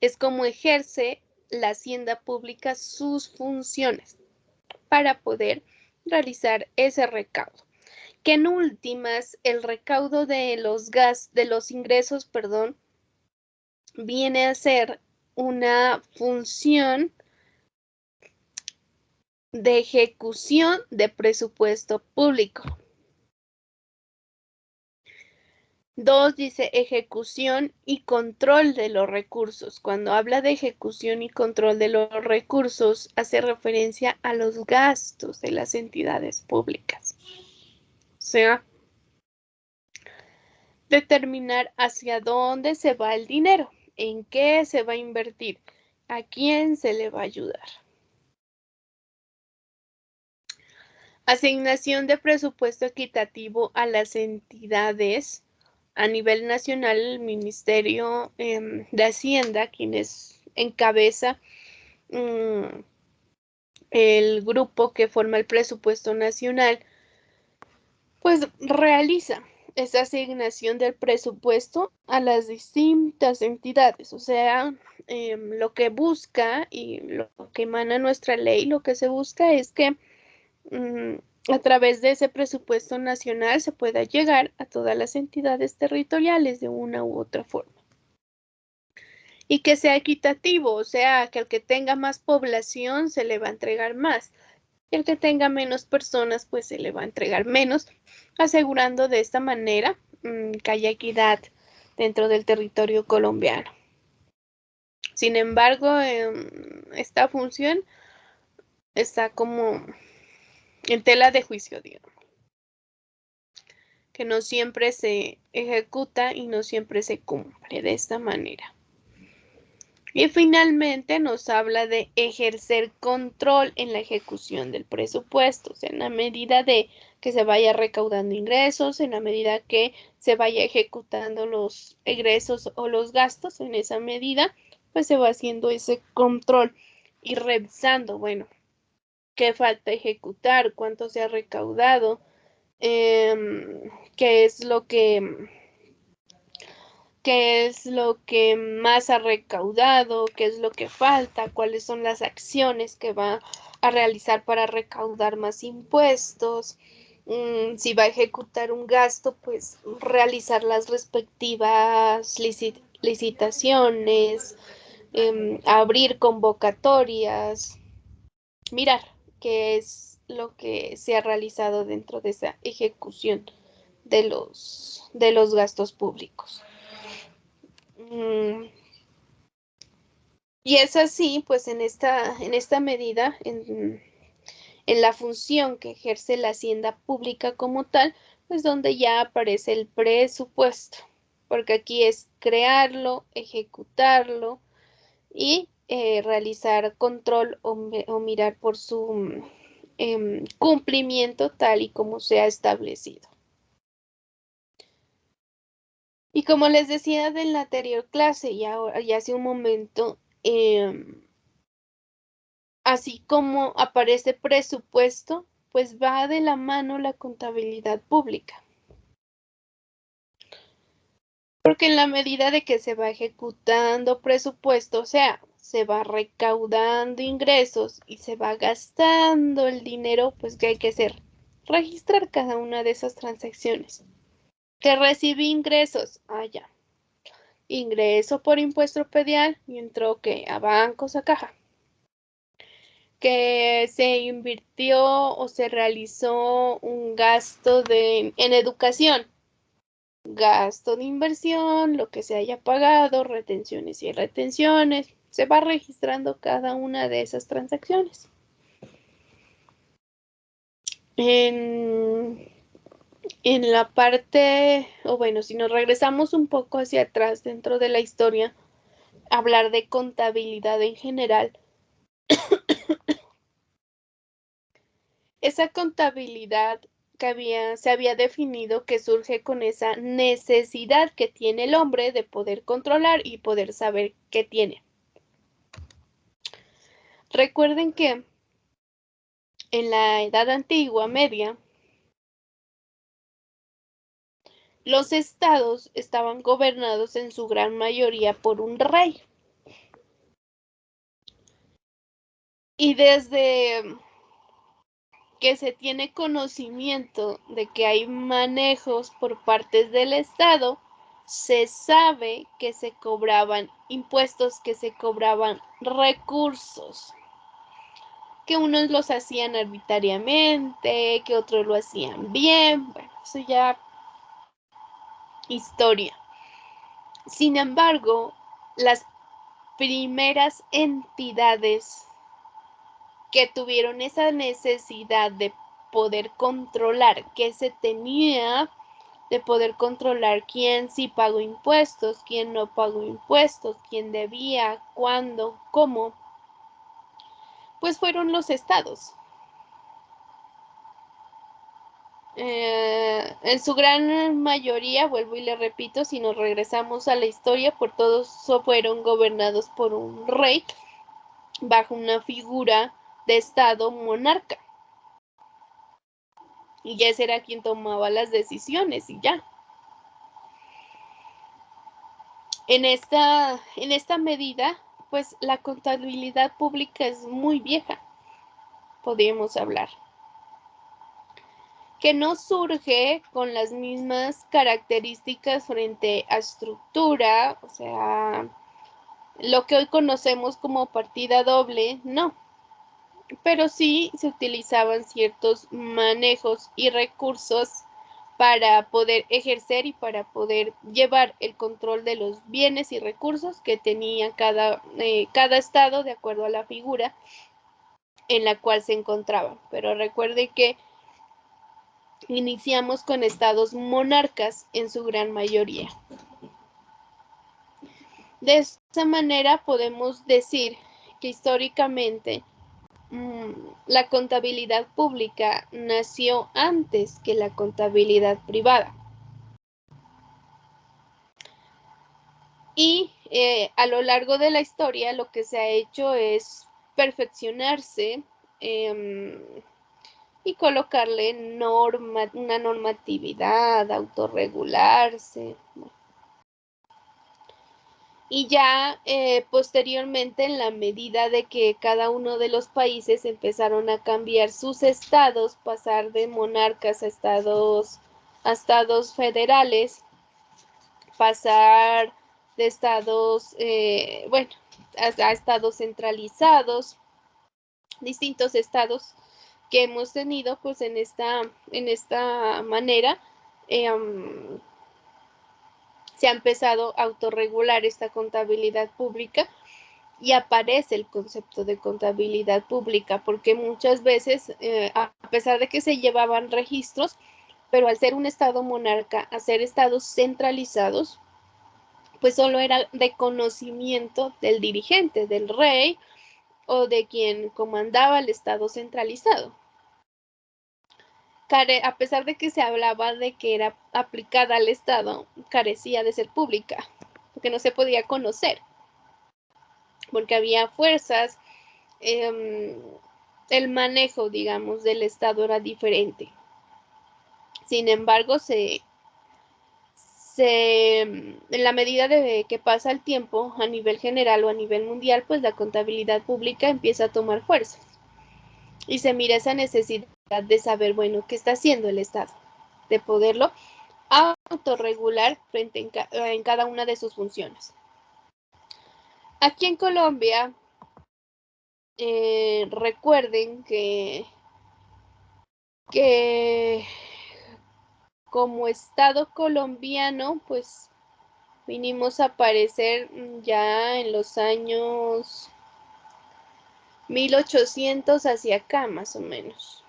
es como ejerce la hacienda pública sus funciones para poder realizar ese recaudo. Que en últimas el recaudo de los ingresos, perdón, viene a ser una función de ejecución de presupuesto público. 2 dice ejecución y control de los recursos. Cuando habla de ejecución y control de los recursos, hace referencia a los gastos de las entidades públicas. O sea, determinar hacia dónde se va el dinero, en qué se va a invertir, a quién se le va a ayudar. Asignación de presupuesto equitativo a las entidades. A nivel nacional, el Ministerio de Hacienda, quien encabeza el grupo que forma el presupuesto nacional, pues realiza esa asignación del presupuesto a las distintas entidades. O sea, lo que busca y lo que emana nuestra ley, lo que se busca es que a través de ese presupuesto nacional se pueda llegar a todas las entidades territoriales de una u otra forma. Y que sea equitativo, o sea, que al que tenga más población se le va a entregar más. Y el que tenga menos personas, pues se le va a entregar menos, asegurando de esta manera que haya equidad dentro del territorio colombiano. Sin embargo, esta función está como en tela de juicio, digamos, que no siempre se ejecuta y no siempre se cumple de esta manera. Y finalmente nos habla de ejercer control en la ejecución del presupuesto, o sea, en la medida de que se vaya recaudando ingresos, en la medida que se vaya ejecutando los egresos o los gastos, en esa medida, pues se va haciendo ese control y revisando, bueno, qué falta ejecutar, cuánto se ha recaudado, qué es lo que más ha recaudado, qué es lo que falta, cuáles son las acciones que va a realizar para recaudar más impuestos, si va a ejecutar un gasto, pues realizar las respectivas licitaciones, abrir convocatorias, mirar qué es lo que se ha realizado dentro de esa ejecución de los gastos públicos. Y es así, pues en esta medida, en la función que ejerce la hacienda pública como tal, pues donde ya aparece el presupuesto. porque aquí es crearlo, ejecutarlo y realizar control o mirar por su cumplimiento tal y como sea establecido. Y como les decía en la anterior clase y hace un momento, así como aparece presupuesto, pues va de la mano la contabilidad pública. Porque en la medida de que se va ejecutando presupuesto, o sea, se va recaudando ingresos y se va gastando el dinero, pues ¿qué hay que hacer? Registrar cada una de esas transacciones. Que recibí ingresos, ya. Ingreso por impuesto predial y entró que a bancos, a caja. Que se invirtió o se realizó un gasto en educación, gasto de inversión, lo que se haya pagado, retenciones y retenciones, se va registrando cada una de esas transacciones. En la parte, o bueno, si nos regresamos un poco hacia atrás dentro de la historia, hablar de contabilidad en general, esa contabilidad que se había definido que surge con esa necesidad que tiene el hombre de poder controlar y poder saber qué tiene. Recuerden que en la Edad Antigua Media, los estados estaban gobernados en su gran mayoría por un rey. Y desde que se tiene conocimiento de que hay manejos por partes del Estado, se sabe que se cobraban impuestos, que se cobraban recursos, que unos los hacían arbitrariamente, que otros lo hacían bien, bueno, eso ya historia. Sin embargo, las primeras entidades que tuvieron esa necesidad de poder controlar qué se tenía, de poder controlar quién sí pagó impuestos, quién no pagó impuestos, quién debía, cuándo, cómo, pues fueron los estados. En su gran mayoría, vuelvo y le repito, si nos regresamos a la historia, por todos fueron gobernados por un rey bajo una figura de estado monarca. Y ese era quien tomaba las decisiones y ya. En esta medida, pues la contabilidad pública es muy vieja, podríamos hablar. Que no surge con las mismas características frente a estructura, o sea, lo que hoy conocemos como partida doble, no. Pero sí se utilizaban ciertos manejos y recursos para poder ejercer y para poder llevar el control de los bienes y recursos que tenía cada estado de acuerdo a la figura en la cual se encontraba. Pero recuerde que iniciamos con estados monarcas en su gran mayoría. De esta manera podemos decir que históricamente la contabilidad pública nació antes que la contabilidad privada. Y a lo largo de la historia lo que se ha hecho es perfeccionarse y colocarle una normatividad, autorregularse. Y ya posteriormente, en la medida de que cada uno de los países empezaron a cambiar sus estados, pasar de monarcas a estados federales, pasar de estados, a estados centralizados, distintos estados que hemos tenido, pues en esta manera se ha empezado a autorregular esta contabilidad pública y aparece el concepto de contabilidad pública, porque muchas veces, a pesar de que se llevaban registros, pero al ser un estado monarca, a ser estados centralizados, pues solo era de conocimiento del dirigente, del rey o de quien comandaba el Estado centralizado. A pesar de que se hablaba de que era aplicada al Estado, carecía de ser pública, porque no se podía conocer, porque había fuerzas, el manejo, digamos, del Estado era diferente. Sin embargo, en la medida de que pasa el tiempo, a nivel general o a nivel mundial, pues la contabilidad pública empieza a tomar fuerza y se mira esa necesidad de saber, bueno, qué está haciendo el Estado, de poderlo autorregular frente en cada una de sus funciones. Aquí en Colombia, recuerden que como Estado colombiano, pues vinimos a aparecer ya en los años 1800 hacia acá, más o menos.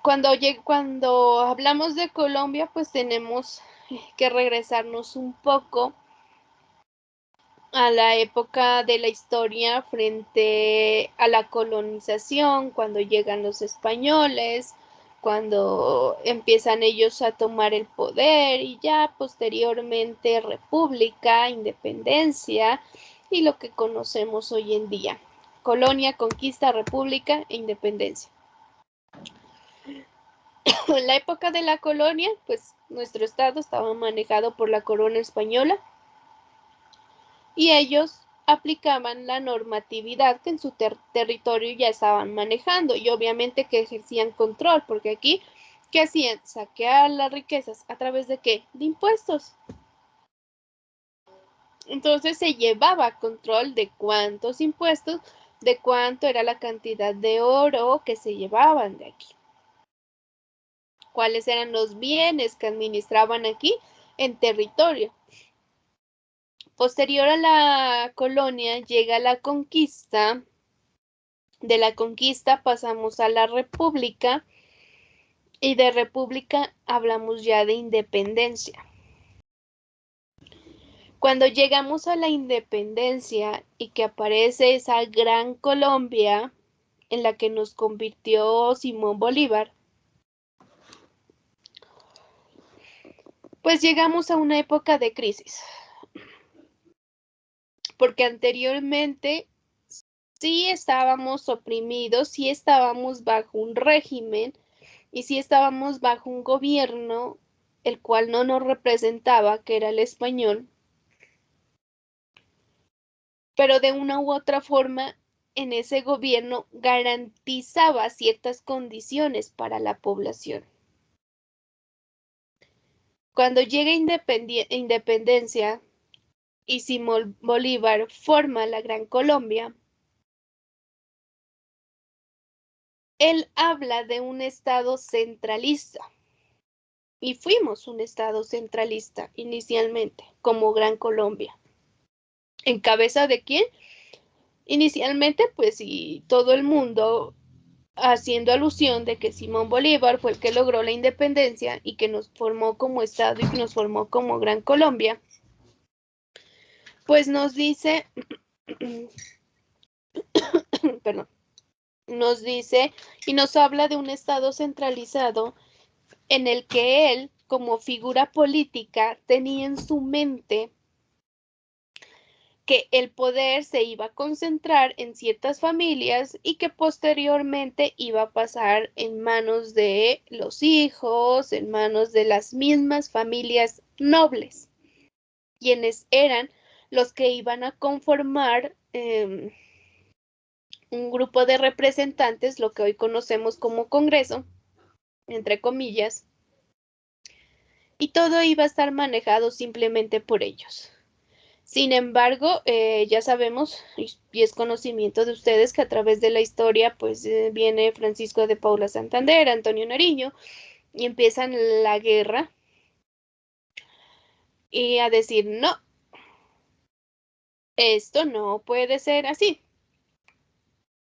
Cuando hablamos de Colombia, pues tenemos que regresarnos un poco a la época de la historia frente a la colonización, cuando llegan los españoles, cuando empiezan ellos a tomar el poder y ya posteriormente república, independencia y lo que conocemos hoy en día. Colonia, conquista, república e independencia. En la época de la colonia, pues nuestro estado estaba manejado por la corona española y ellos aplicaban la normatividad que en su territorio ya estaban manejando y obviamente que ejercían control, porque aquí, ¿qué hacían? Saquear las riquezas, ¿a través de qué? De impuestos. Entonces se llevaba control de cuántos impuestos, de cuánto era la cantidad de oro que se llevaban de aquí, cuáles eran los bienes que administraban aquí en territorio. Posterior a la colonia llega la conquista. De la conquista pasamos a la república y de república hablamos ya de independencia. Cuando llegamos a la independencia y que aparece esa gran Colombia en la que nos convirtió Simón Bolívar, pues llegamos a una época de crisis, porque anteriormente sí estábamos oprimidos, sí estábamos bajo un régimen y sí estábamos bajo un gobierno el cual no nos representaba, que era el español, pero de una u otra forma en ese gobierno garantizaba ciertas condiciones para la población. Cuando llega independencia y Simón Bolívar forma la Gran Colombia, él habla de un estado centralista. Y fuimos un estado centralista inicialmente, como Gran Colombia. ¿En cabeza de quién? Inicialmente, pues, y todo el mundo haciendo alusión de que Simón Bolívar fue el que logró la independencia y que nos formó como estado y que nos formó como Gran Colombia, pues nos dice, perdón, nos dice y nos habla de un estado centralizado en el que él, como figura política, tenía en su mente que el poder se iba a concentrar en ciertas familias y que posteriormente iba a pasar en manos de los hijos, en manos de las mismas familias nobles, quienes eran los que iban a conformar un grupo de representantes, lo que hoy conocemos como Congreso, entre comillas, y todo iba a estar manejado simplemente por ellos. Sin embargo, ya sabemos y es conocimiento de ustedes que a través de la historia pues viene Francisco de Paula Santander, Antonio Nariño y empiezan la guerra y a decir no, esto no puede ser así.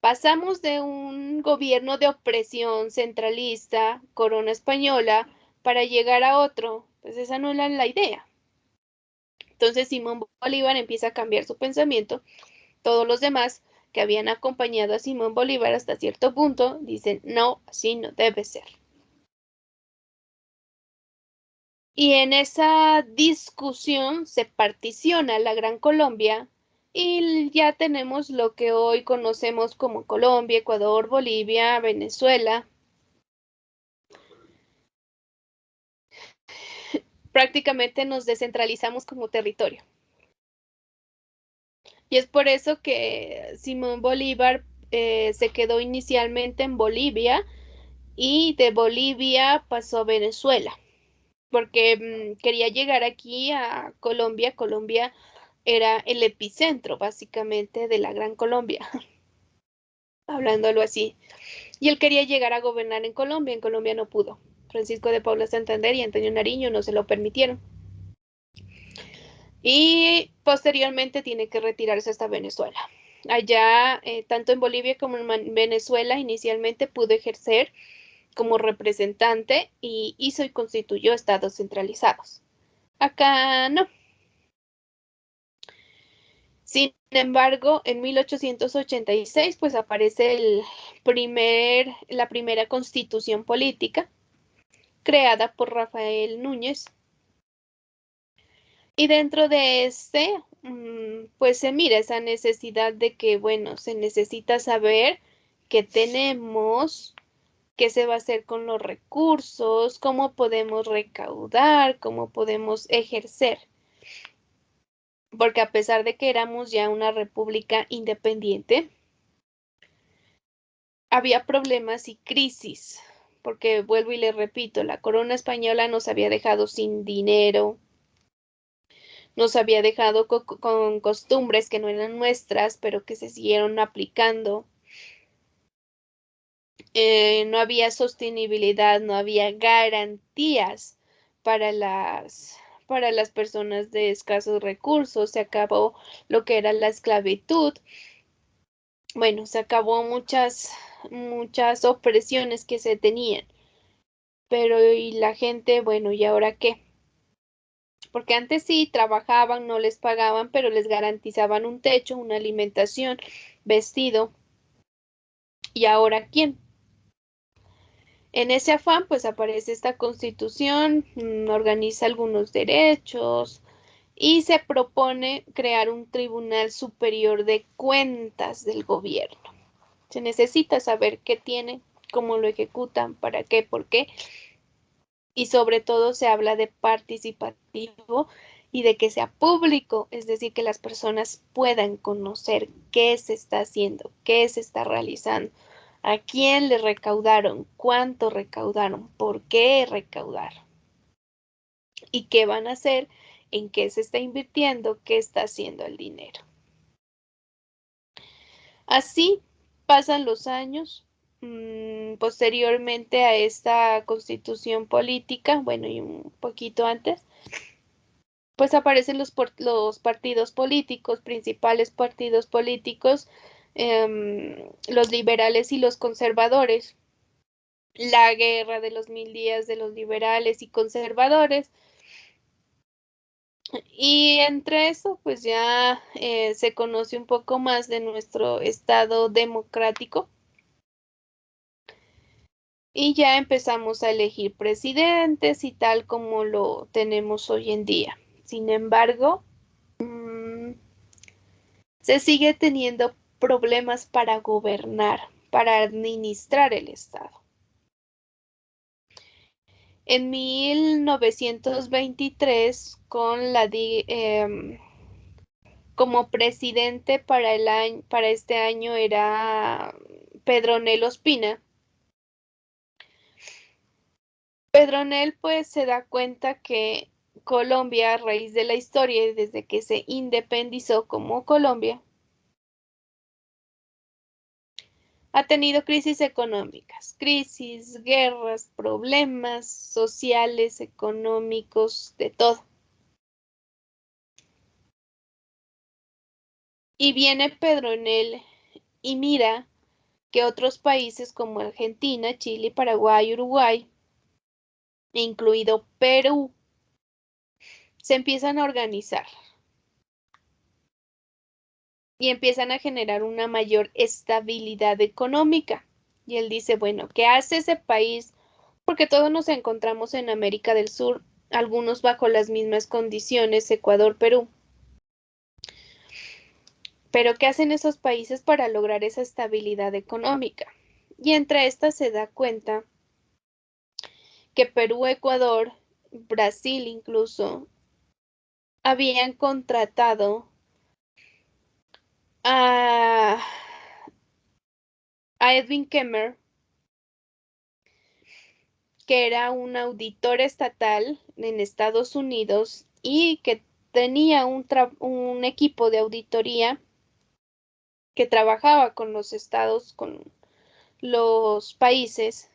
Pasamos de un gobierno de opresión centralista, corona española, para llegar a otro Pues esa no era la idea. Entonces Simón Bolívar empieza a cambiar su pensamiento. Todos los demás que habían acompañado a Simón Bolívar hasta cierto punto dicen, no, así no debe ser. Y en esa discusión se particiona la Gran Colombia y ya tenemos lo que hoy conocemos como Colombia, Ecuador, Bolivia, Venezuela. Prácticamente nos descentralizamos como territorio. Y es por eso que Simón Bolívar se quedó inicialmente en Bolivia y de Bolivia pasó a Venezuela, porque quería llegar aquí a Colombia. Colombia era el epicentro básicamente de la Gran Colombia, hablándolo así. Y él quería llegar a gobernar en Colombia no pudo. Francisco de Paula Santander y Antonio Nariño no se lo permitieron. Y posteriormente tiene que retirarse hasta Venezuela. Allá, tanto en Bolivia como en Venezuela, inicialmente pudo ejercer como representante y hizo y constituyó estados centralizados. Acá no. Sin embargo, en 1886 pues aparece la primera constitución política creada por Rafael Núñez. Y dentro de pues se mira esa necesidad de que, bueno, se necesita saber qué tenemos, qué se va a hacer con los recursos, cómo podemos recaudar, cómo podemos ejercer. Porque a pesar de que éramos ya una república independiente, había problemas y crisis, porque vuelvo y le repito, la corona española nos había dejado sin dinero, nos había dejado con costumbres que no eran nuestras, pero que se siguieron aplicando. No había sostenibilidad, no había garantías para para las personas de escasos recursos. Se acabó lo que era la esclavitud. Bueno, se acabó muchas opresiones que se tenían. Pero y la gente, bueno, ¿y ahora qué? Porque antes sí trabajaban, no les pagaban, pero les garantizaban un techo, una alimentación, vestido. ¿Y ahora quién? En ese afán, pues aparece esta constitución, organiza algunos derechos y se propone crear un tribunal superior de cuentas del gobierno. Se necesita saber qué tiene, cómo lo ejecutan, para qué, por qué. Y sobre todo se habla de participativo y de que sea público, es decir, que las personas puedan conocer qué se está haciendo, qué se está realizando, a quién le recaudaron, cuánto recaudaron, por qué recaudaron y qué van a hacer, en qué se está invirtiendo, qué está haciendo el dinero. Así pasan los años. Posteriormente a esta constitución política, bueno, y un poquito antes, pues aparecen los partidos políticos, principales partidos políticos, los liberales y los conservadores, la guerra de los 1000 días de los liberales y conservadores. Y entre eso, pues ya se conoce un poco más de nuestro Estado democrático y ya empezamos a elegir presidentes y tal como lo tenemos hoy en día. Sin embargo, se sigue teniendo problemas para gobernar, para administrar el Estado. En 1923, como presidente para este año era Pedronel Ospina. Pedronel pues se da cuenta que Colombia, a raíz de la historia y desde que se independizó como Colombia, ha tenido crisis económicas, crisis, guerras, problemas sociales, económicos, de todo. Y viene Pedronel y mira que otros países como Argentina, Chile, Paraguay, Uruguay, incluido Perú, se empiezan a organizar y empiezan a generar una mayor estabilidad económica. Y él dice, bueno, ¿qué hace ese país? Porque todos nos encontramos en América del Sur, algunos bajo las mismas condiciones, Ecuador, Perú. Pero ¿qué hacen esos países para lograr esa estabilidad económica? Y entre estas se da cuenta que Perú, Ecuador, Brasil incluso, habían contratado a, Edwin Kemmer, que era un auditor estatal en Estados Unidos y que tenía un equipo de auditoría que trabajaba con los estados, con los países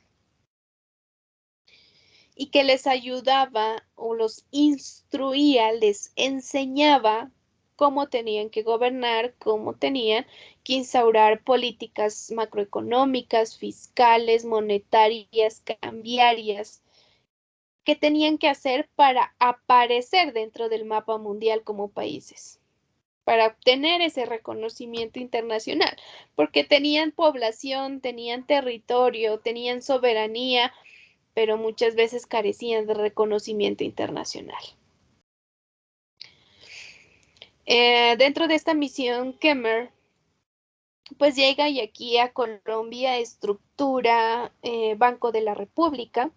y que les ayudaba o los instruía, les enseñaba cómo tenían que gobernar, cómo tenían que instaurar políticas macroeconómicas, fiscales, monetarias, cambiarias, que tenían que hacer para aparecer dentro del mapa mundial como países, para obtener ese reconocimiento internacional, porque tenían población, tenían territorio, tenían soberanía, pero muchas veces carecían de reconocimiento internacional. Dentro de esta misión, Kemmer pues llega y aquí a Colombia estructura Banco de la República.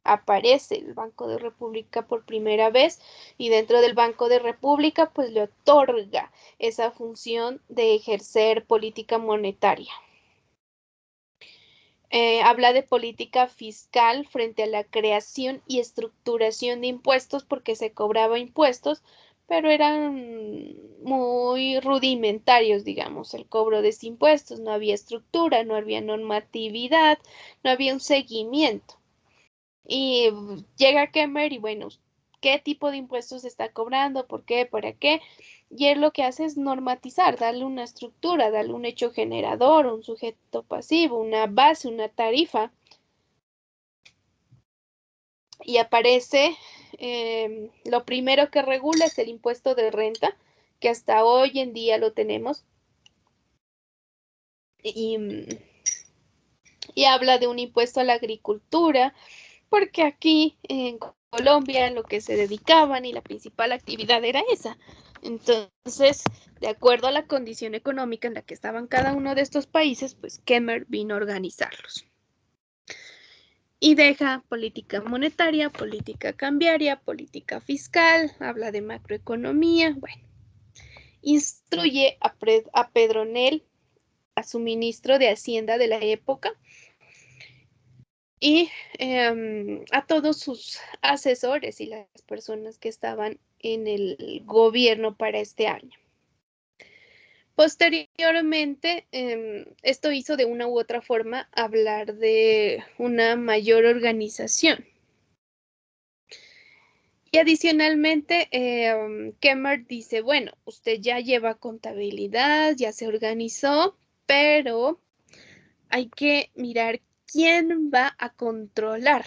Aparece el Banco de República por primera vez y dentro del Banco de República pues le otorga esa función de ejercer política monetaria. Habla de política fiscal frente a la creación y estructuración de impuestos porque se cobraba impuestos, pero eran muy rudimentarios, digamos, el cobro de estos impuestos. No había estructura, no había normatividad, no había un seguimiento. Y llega Kemmer y bueno, ¿qué tipo de impuestos se está cobrando? ¿Por qué? ¿Para qué? Y él lo que hace es normatizar, darle una estructura, darle un hecho generador, un sujeto pasivo, una base, una tarifa. Y aparece, lo primero que regula es el impuesto de renta, que hasta hoy en día lo tenemos. Y habla de un impuesto a la agricultura, porque aquí en Colombia lo que se dedicaban y la principal actividad era esa. Entonces, de acuerdo a la condición económica en la que estaban cada uno de estos países, pues Kemmer vino a organizarlos. Y deja política monetaria, política cambiaria, política fiscal, habla de macroeconomía, bueno. Instruye a Pedronel, a su ministro de Hacienda de la época, y a todos sus asesores y las personas que estaban en el gobierno para este año. Posteriormente, esto hizo de una u otra forma hablar de una mayor organización. Y adicionalmente, Kemmer dice, bueno, usted ya lleva contabilidad, ya se organizó, pero hay que mirar quién va a controlar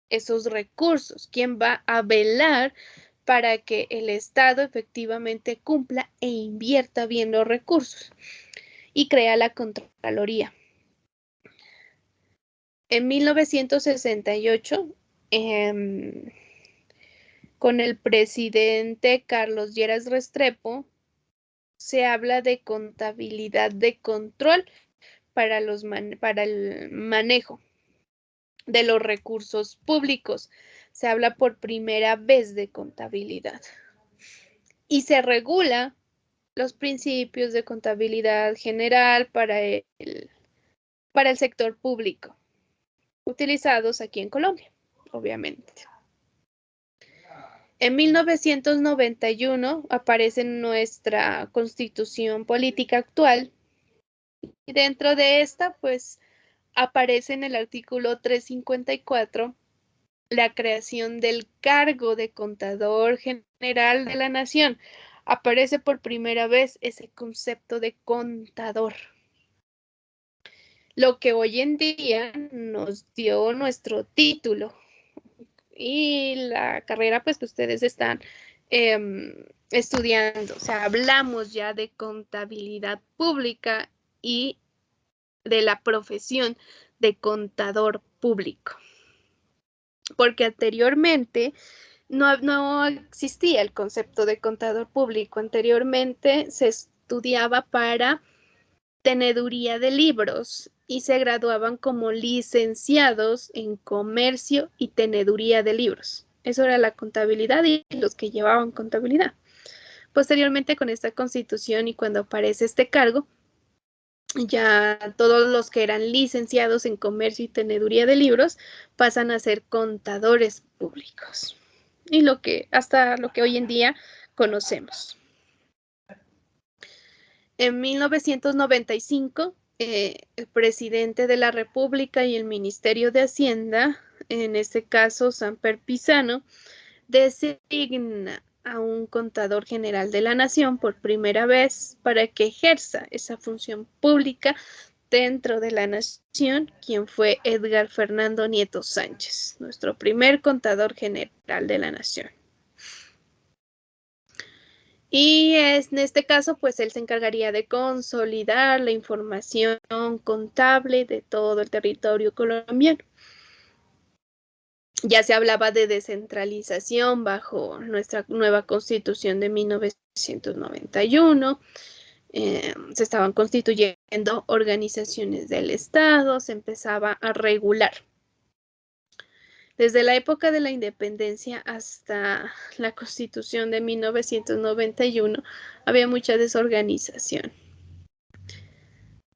esos recursos, quién va a velar para que el Estado efectivamente cumpla e invierta bien los recursos y crea la Contraloría. En 1968, con el presidente Carlos Lleras Restrepo, se habla de contabilidad de control para el manejo de los recursos públicos. Se habla por primera vez de contabilidad y se regula los principios de contabilidad general para el sector público, utilizados aquí en Colombia, obviamente. En 1991 aparece nuestra Constitución Política actual y dentro de esta, pues, aparece en el artículo 354 la creación del cargo de Contador General de la Nación. Aparece por primera vez ese concepto de contador. Lo que hoy en día nos dio nuestro título y la carrera pues que ustedes están estudiando. O sea, hablamos ya de contabilidad pública y de la profesión de contador público. Porque anteriormente no existía el concepto de contador público. Anteriormente se estudiaba para teneduría de libros y se graduaban como licenciados en comercio y teneduría de libros. Eso era la contabilidad y los que llevaban contabilidad. Posteriormente, con esta constitución y cuando aparece este cargo, ya todos los que eran licenciados en comercio y teneduría de libros pasan a ser contadores públicos. Y hasta lo que hoy en día conocemos. En 1995, el presidente de la República y el Ministerio de Hacienda, en este caso Samper Pizano, designa a un contador general de la Nación por primera vez para que ejerza esa función pública dentro de la Nación, quien fue Edgar Fernando Nieto Sánchez, nuestro primer contador general de la Nación. Y en este caso, pues él se encargaría de consolidar la información contable de todo el territorio colombiano. Ya se hablaba de descentralización bajo nuestra nueva constitución de 1991. Se estaban constituyendo organizaciones del Estado, se empezaba a regular. Desde la época de la independencia hasta la Constitución de 1991 había mucha desorganización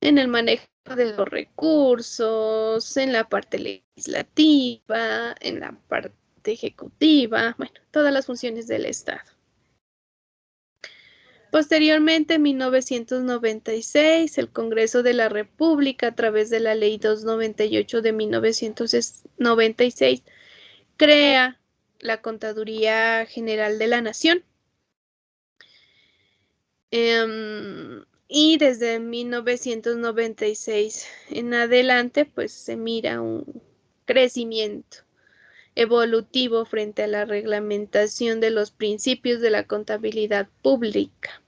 en el manejo de los recursos, en la parte legislativa, en la parte ejecutiva, bueno, todas las funciones del Estado. Posteriormente, en 1996, el Congreso de la República, a través de la Ley 298 de 1996, crea la Contaduría General de la Nación. Y desde 1996 en adelante, pues se mira un crecimiento evolutivo frente a la reglamentación de los principios de la contabilidad pública.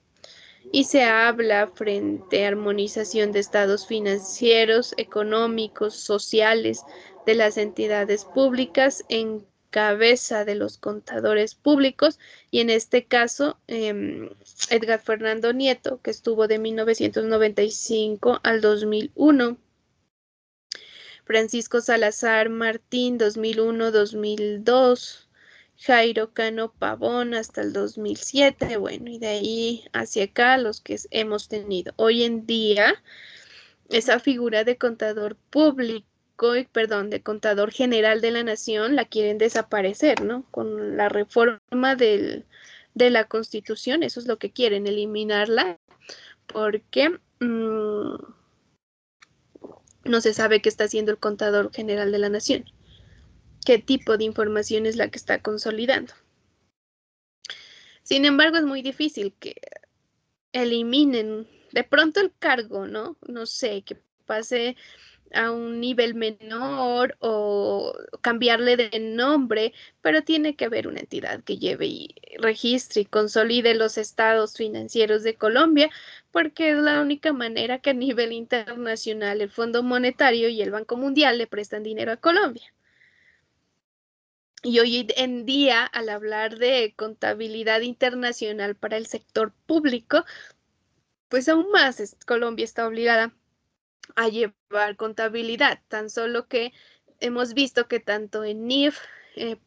Y se habla frente a armonización de estados financieros, económicos, sociales de las entidades públicas en cabeza de los contadores públicos, y en este caso Edgar Fernando Nieto, que estuvo de 1995 al 2001. Francisco Salazar Martín, 2001-2002. Jairo Cano Pavón hasta el 2007, bueno, y de ahí hacia acá los que hemos tenido. Hoy en día, esa figura de contador público, de contador general de la Nación, la quieren desaparecer, ¿no? Con la reforma de la Constitución, eso es lo que quieren, eliminarla, porque no se sabe qué está haciendo el contador general de la Nación. ¿Qué tipo de información es la que está consolidando? Sin embargo, es muy difícil que eliminen de pronto el cargo, ¿no? No sé, que pase a un nivel menor o cambiarle de nombre, pero tiene que haber una entidad que lleve y registre y consolide los estados financieros de Colombia, porque es la única manera que a nivel internacional el Fondo Monetario y el Banco Mundial le prestan dinero a Colombia. Y hoy en día, al hablar de contabilidad internacional para el sector público, pues aún más Colombia está obligada a llevar contabilidad, tan solo que hemos visto que tanto en NIF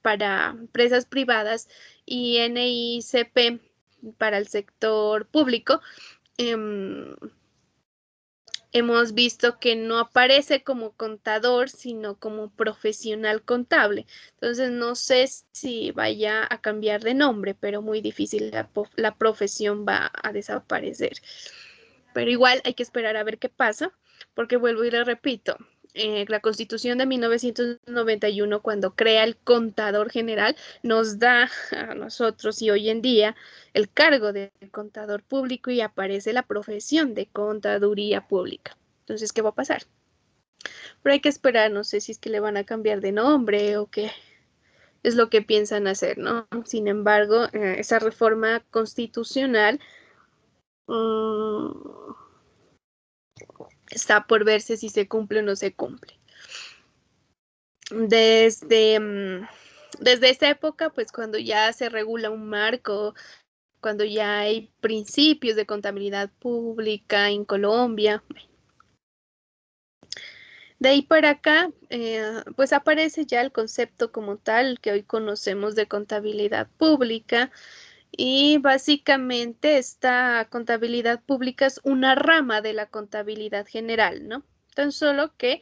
para empresas privadas y NICP para el sector público, hemos visto que no aparece como contador, sino como profesional contable. Entonces, no sé si vaya a cambiar de nombre, pero muy difícil, la profesión va a desaparecer. Pero igual hay que esperar a ver qué pasa, porque vuelvo y le repito, la Constitución de 1991, cuando crea el contador general, nos da a nosotros y hoy en día el cargo de contador público y aparece la profesión de contaduría pública. Entonces, ¿qué va a pasar? Pero hay que esperar, no sé si es que le van a cambiar de nombre o qué es lo que piensan hacer, ¿no? Sin embargo, esa reforma constitucional está por verse si se cumple o no se cumple. Desde esa época, pues cuando ya se regula un marco, cuando ya hay principios de contabilidad pública en Colombia, de ahí para acá, pues aparece ya el concepto como tal que hoy conocemos de contabilidad pública, y básicamente esta contabilidad pública es una rama de la contabilidad general, ¿no? Tan solo que,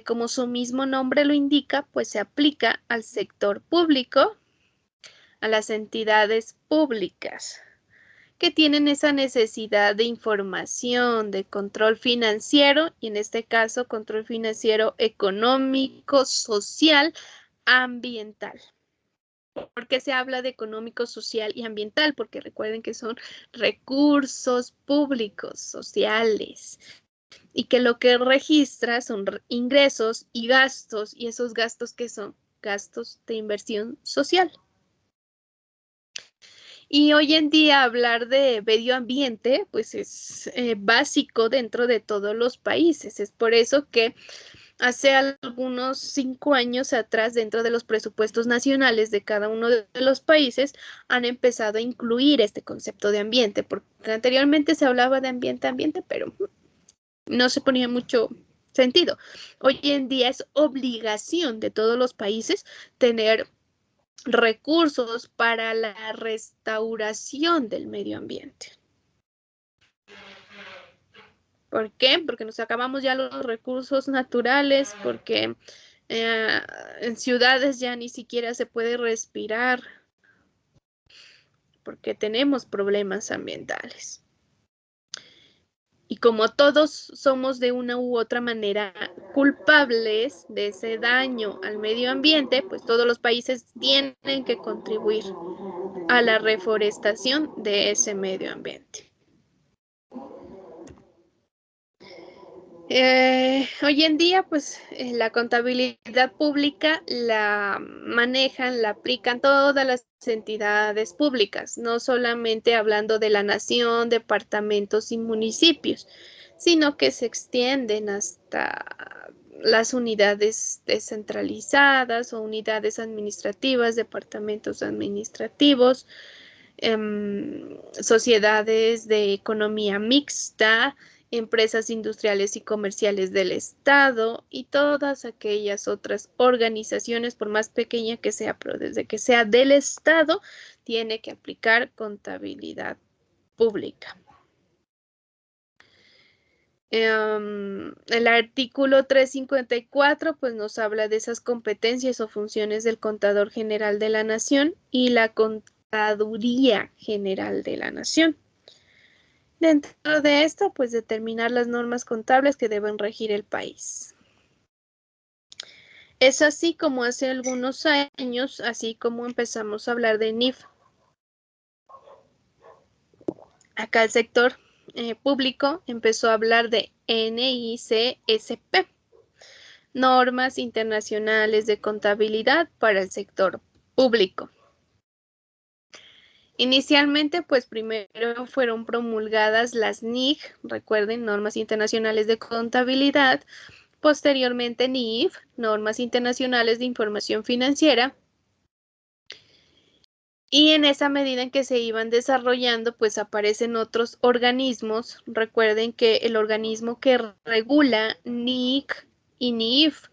como su mismo nombre lo indica, pues se aplica al sector público, a las entidades públicas que tienen esa necesidad de información, de control financiero, y en este caso control financiero económico, social, ambiental. ¿Por qué se habla de económico, social y ambiental? Porque recuerden que son recursos públicos, sociales, y que lo que registra son ingresos y gastos, y esos gastos que son gastos de inversión social. Y hoy en día hablar de medio ambiente, pues es básico dentro de todos los países. Es por eso que hace algunos 5 años atrás, dentro de los presupuestos nacionales de cada uno de los países, han empezado a incluir este concepto de ambiente, porque anteriormente se hablaba de ambiente, pero no se ponía mucho sentido. Hoy en día es obligación de todos los países tener recursos para la restauración del medio ambiente. ¿Por qué? Porque nos acabamos ya los recursos naturales, porque en ciudades ya ni siquiera se puede respirar, porque tenemos problemas ambientales. Y como todos somos de una u otra manera culpables de ese daño al medio ambiente, pues todos los países tienen que contribuir a la reforestación de ese medio ambiente. Hoy en día, pues la contabilidad pública la manejan, la aplican todas las entidades públicas, no solamente hablando de la nación, departamentos y municipios, sino que se extienden hasta las unidades descentralizadas o unidades administrativas, departamentos administrativos, sociedades de economía mixta, empresas industriales y comerciales del Estado y todas aquellas otras organizaciones, por más pequeña que sea, pero desde que sea del Estado, tiene que aplicar contabilidad pública. El artículo 354 pues nos habla de esas competencias o funciones del Contador General de la Nación y la Contaduría General de la Nación. Dentro de esto, pues determinar las normas contables que deben regir el país. Es así como hace algunos años, así como empezamos a hablar de NIF. Acá el sector público empezó a hablar de NICSP, Normas Internacionales de Contabilidad para el Sector Público. Inicialmente, pues primero fueron promulgadas las NIC, recuerden, Normas Internacionales de Contabilidad, posteriormente NIF, Normas Internacionales de Información Financiera, y en esa medida en que se iban desarrollando, pues aparecen otros organismos. Recuerden que el organismo que regula NIC y NIF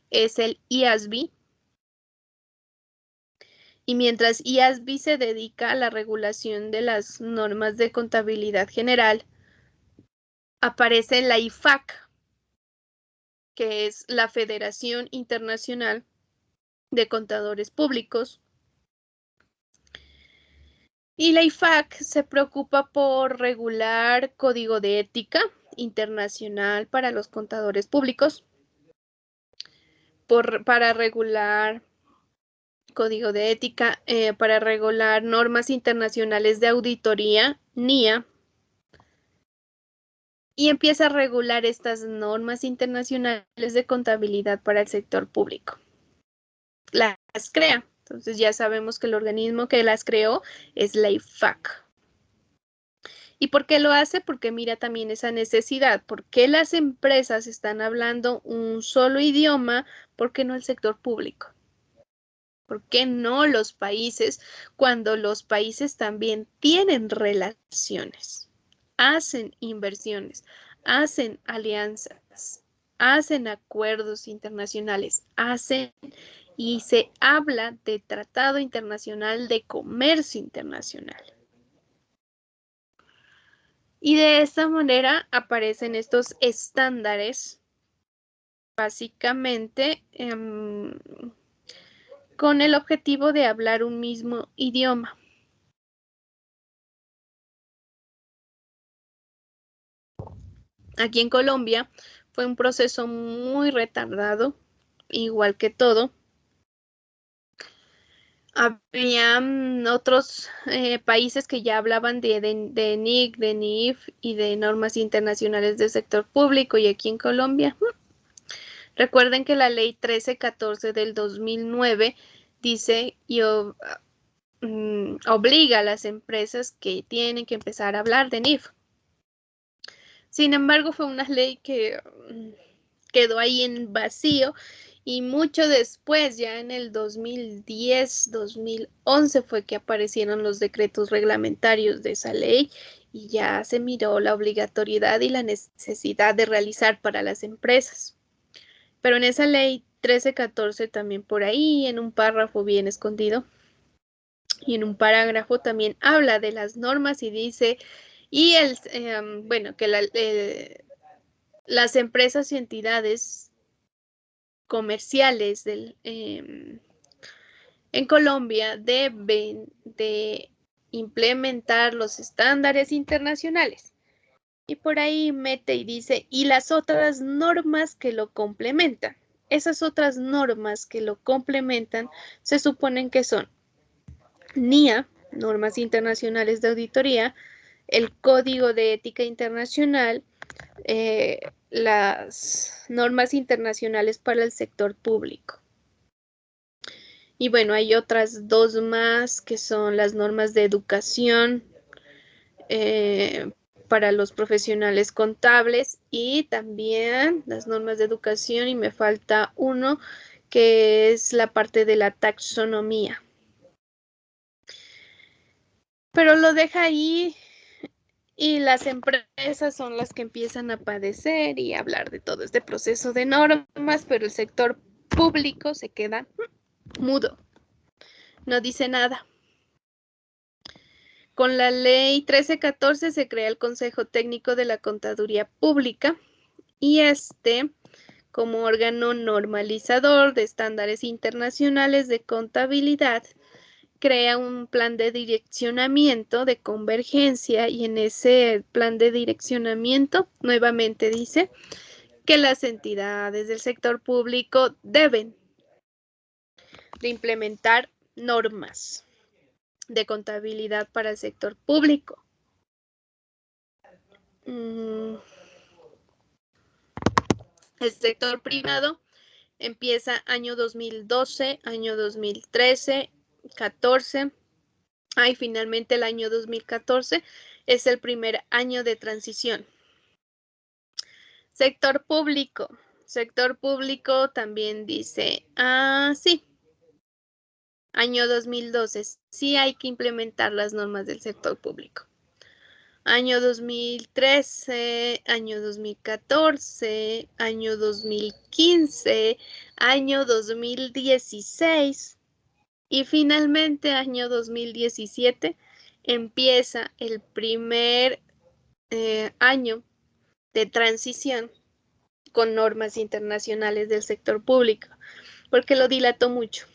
es el IASB, y mientras IASB se dedica a la regulación de las normas de contabilidad general, aparece la IFAC, que es la Federación Internacional de Contadores Públicos. Y la IFAC se preocupa por regular código de ética internacional para los contadores públicos, para regular código de ética, para regular normas internacionales de auditoría, NIA, y empieza a regular estas normas internacionales de contabilidad para el sector público. Las crea. Entonces ya sabemos que el organismo que las creó es la IFAC. ¿Y por qué lo hace? Porque mira también esa necesidad. ¿Por qué las empresas están hablando un solo idioma? ¿Por qué no el sector público? ¿Por qué no los países cuando los países también tienen relaciones, hacen inversiones, hacen alianzas, hacen acuerdos internacionales, hacen y se habla de Tratado Internacional de Comercio Internacional? Y de esta manera aparecen estos estándares, básicamente con el objetivo de hablar un mismo idioma. Aquí en Colombia fue un proceso muy retardado, igual que todo. Había otros países que ya hablaban de NIC, de NIF y de normas internacionales del sector público, y aquí en Colombia, recuerden que la ley 1314 del 2009 dice y obliga a las empresas que tienen que empezar a hablar de NIF. Sin embargo, fue una ley que quedó ahí en vacío, y mucho después, ya en el 2010, 2011, fue que aparecieron los decretos reglamentarios de esa ley y ya se miró la obligatoriedad y la necesidad de realizar para las empresas. Pero en esa ley 1314 también por ahí, en un párrafo bien escondido y en un parágrafo también habla de las normas y dice, y bueno, que las empresas y entidades comerciales en Colombia deben de implementar los estándares internacionales. Y por ahí mete y dice, y las otras normas que lo complementan. Esas otras normas que lo complementan se suponen que son NIA, normas internacionales de auditoría, el Código de Ética Internacional, las normas internacionales para el sector público. Y bueno, hay otras dos más que son las normas de educación para los profesionales contables, y también las normas de educación, y me falta uno que es la parte de la taxonomía. Pero lo deja ahí y las empresas son las que empiezan a padecer y a hablar de todo este proceso de normas, pero el sector público se queda mudo, no dice nada. Con la ley 1314 se crea el Consejo Técnico de la Contaduría Pública, y como órgano normalizador de estándares internacionales de contabilidad, crea un plan de direccionamiento de convergencia, y en ese plan de direccionamiento nuevamente dice que las entidades del sector público deben de implementar normas de contabilidad para el sector público. El sector privado empieza año 2012, año 2013, 14. Y finalmente el año 2014 es el primer año de transición. Sector público. Sector público también dice, sí, año 2012, sí hay que implementar las normas del sector público. Año 2013, año 2014, año 2015, año 2016 y finalmente año 2017 empieza el primer año de transición con normas internacionales del sector público, porque lo dilató mucho.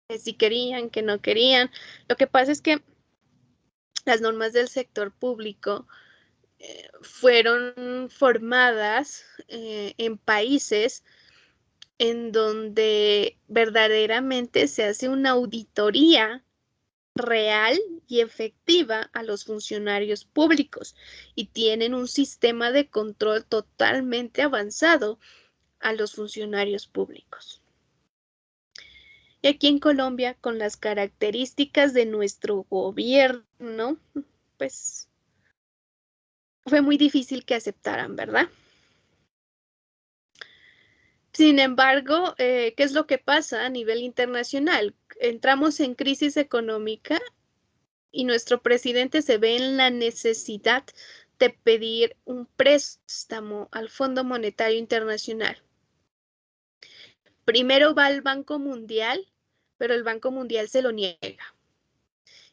Que si querían, que no querían. Lo que pasa es que las normas del sector público fueron formadas en países en donde verdaderamente se hace una auditoría real y efectiva a los funcionarios públicos, y tienen un sistema de control totalmente avanzado a los funcionarios públicos. Y aquí en Colombia, con las características de nuestro gobierno, pues fue muy difícil que aceptaran, ¿verdad? Sin embargo, ¿qué es lo que pasa a nivel internacional? Entramos en crisis económica y nuestro presidente se ve en la necesidad de pedir un préstamo al Fondo Monetario Internacional. Primero va al Banco Mundial, pero el Banco Mundial se lo niega.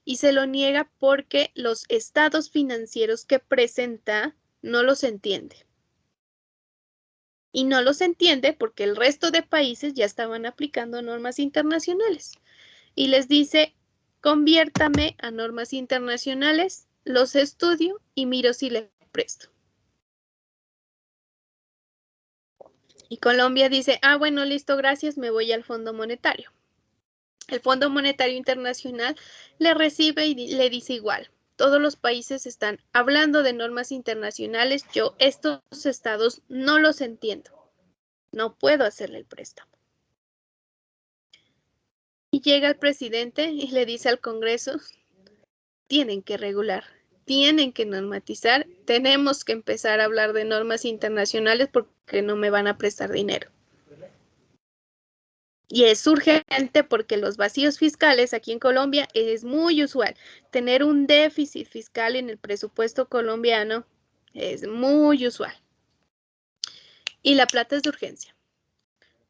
Y se lo niega porque los estados financieros que presenta no los entiende. Y no los entiende porque el resto de países ya estaban aplicando normas internacionales. Y les dice, conviértame a normas internacionales, los estudio y miro si le presto. Y Colombia dice, ah, bueno, listo, gracias, me voy al Fondo Monetario. El Fondo Monetario Internacional le recibe y le dice igual. Todos los países están hablando de normas internacionales. Yo estos estados no los entiendo. No puedo hacerle el préstamo. Y llega el presidente y le dice al Congreso, tienen que regular, tienen que normatizar, tenemos que empezar a hablar de normas internacionales porque no me van a prestar dinero. Y es urgente porque los vacíos fiscales aquí en Colombia es muy usual. Tener un déficit fiscal en el presupuesto colombiano es muy usual. Y la plata es de urgencia.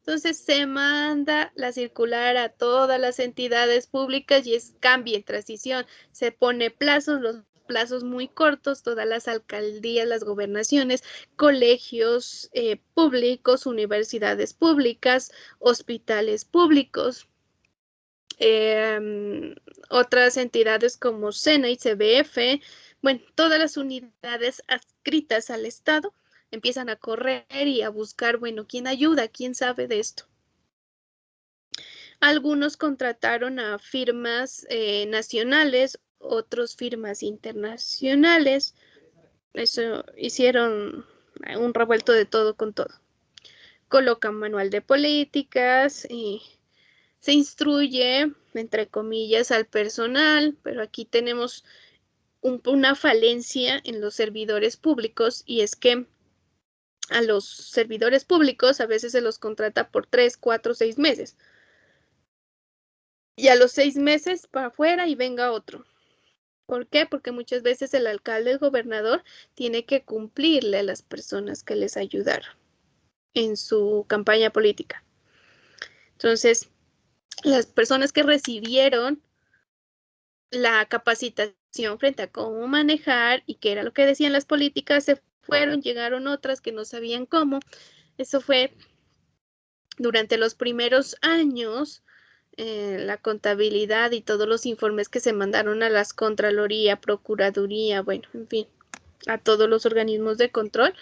Entonces se manda la circular a todas las entidades públicas y es cambio en transición. Se pone plazos, los plazos muy cortos, todas las alcaldías, las gobernaciones, colegios públicos, universidades públicas, hospitales públicos, otras entidades como SENA y CBF, bueno, todas las unidades adscritas al Estado empiezan a correr y a buscar, bueno, ¿quién ayuda? ¿Quién sabe de esto? Algunos contrataron a firmas nacionales, otros firmas internacionales. Eso hicieron un revuelto de todo con todo. Colocan manual de políticas y se instruye, entre comillas, al personal, pero aquí tenemos una falencia en los servidores públicos y es que a los servidores públicos a veces se los contrata por 3, 4, 6 meses. Y a los 6 meses para afuera y venga otro. ¿Por qué? Porque muchas veces el alcalde, el gobernador, tiene que cumplirle a las personas que les ayudaron en su campaña política. Entonces, las personas que recibieron la capacitación frente a cómo manejar y qué era lo que decían las políticas, se fueron, llegaron otras que no sabían cómo. Eso fue durante los primeros años, la contabilidad y todos los informes que se mandaron a las Contraloría, Procuraduría, bueno, en fin, a todos los organismos de control,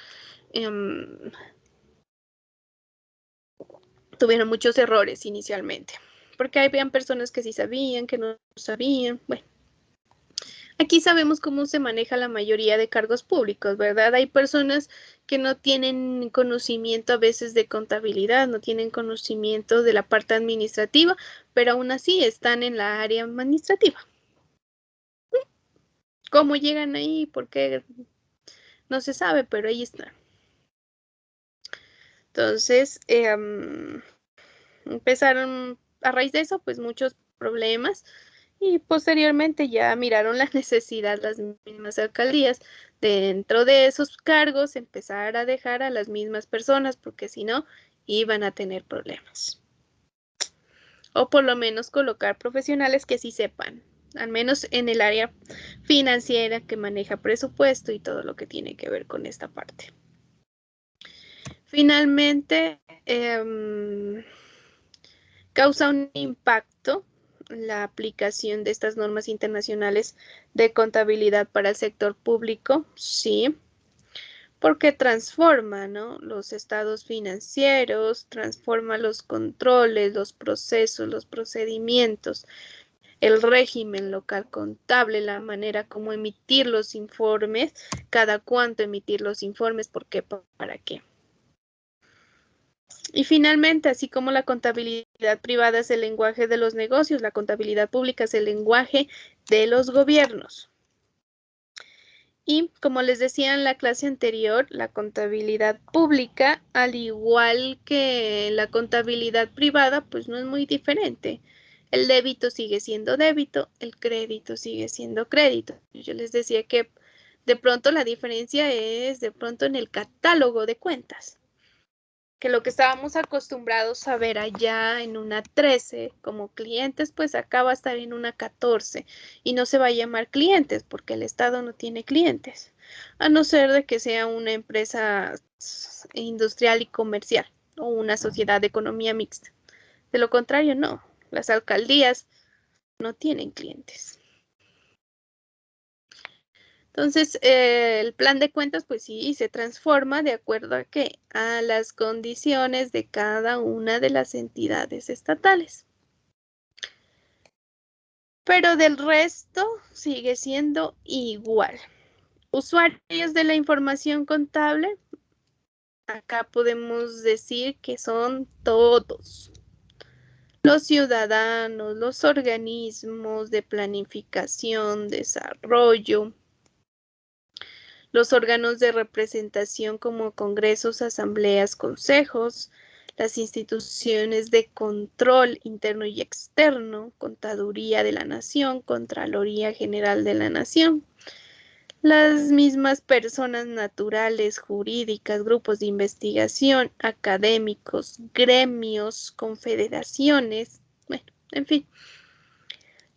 tuvieron muchos errores inicialmente, porque habían personas que sí sabían, que no sabían, bueno. Aquí sabemos cómo se maneja la mayoría de cargos públicos, ¿verdad? Hay personas que no tienen conocimiento a veces de contabilidad, no tienen conocimiento de la parte administrativa, pero aún así están en la área administrativa. ¿Cómo llegan ahí? ¿Por qué? No se sabe, pero ahí están. Entonces, empezaron a raíz de eso, pues muchos problemas. Y posteriormente ya miraron la necesidad las mismas alcaldías dentro de esos cargos empezar a dejar a las mismas personas porque si no iban a tener problemas. O por lo menos colocar profesionales que sí sepan, al menos en el área financiera que maneja presupuesto y todo lo que tiene que ver con esta parte. Finalmente, causa un impacto la aplicación de estas normas internacionales de contabilidad para el sector público, sí, porque transforma, ¿no?, los estados financieros, transforma los controles, los procesos, los procedimientos, el régimen local contable, la manera como emitir los informes, cada cuánto emitir los informes, por qué, para qué. Y finalmente, así como la contabilidad privada es el lenguaje de los negocios, la contabilidad pública es el lenguaje de los gobiernos. Y como les decía en la clase anterior, la contabilidad pública, al igual que la contabilidad privada, pues no es muy diferente. El débito sigue siendo débito, el crédito sigue siendo crédito. Yo les decía que de pronto la diferencia es de pronto en el catálogo de cuentas, que lo que estábamos acostumbrados a ver allá en una 13 como clientes, pues acá va a estar en una 14 y no se va a llamar clientes porque el Estado no tiene clientes, a no ser de que sea una empresa industrial y comercial o una sociedad de economía mixta. De lo contrario, no, las alcaldías no tienen clientes. Entonces, el plan de cuentas, pues sí, se transforma de acuerdo a que a las condiciones de cada una de las entidades estatales. Pero del resto sigue siendo igual. Usuarios de la información contable, acá podemos decir que son todos. Los ciudadanos, los organismos de planificación, desarrollo, los órganos de representación como congresos, asambleas, consejos, las instituciones de control interno y externo, Contaduría de la Nación, Contraloría General de la Nación, las mismas personas naturales, jurídicas, grupos de investigación, académicos, gremios, confederaciones, bueno, en fin.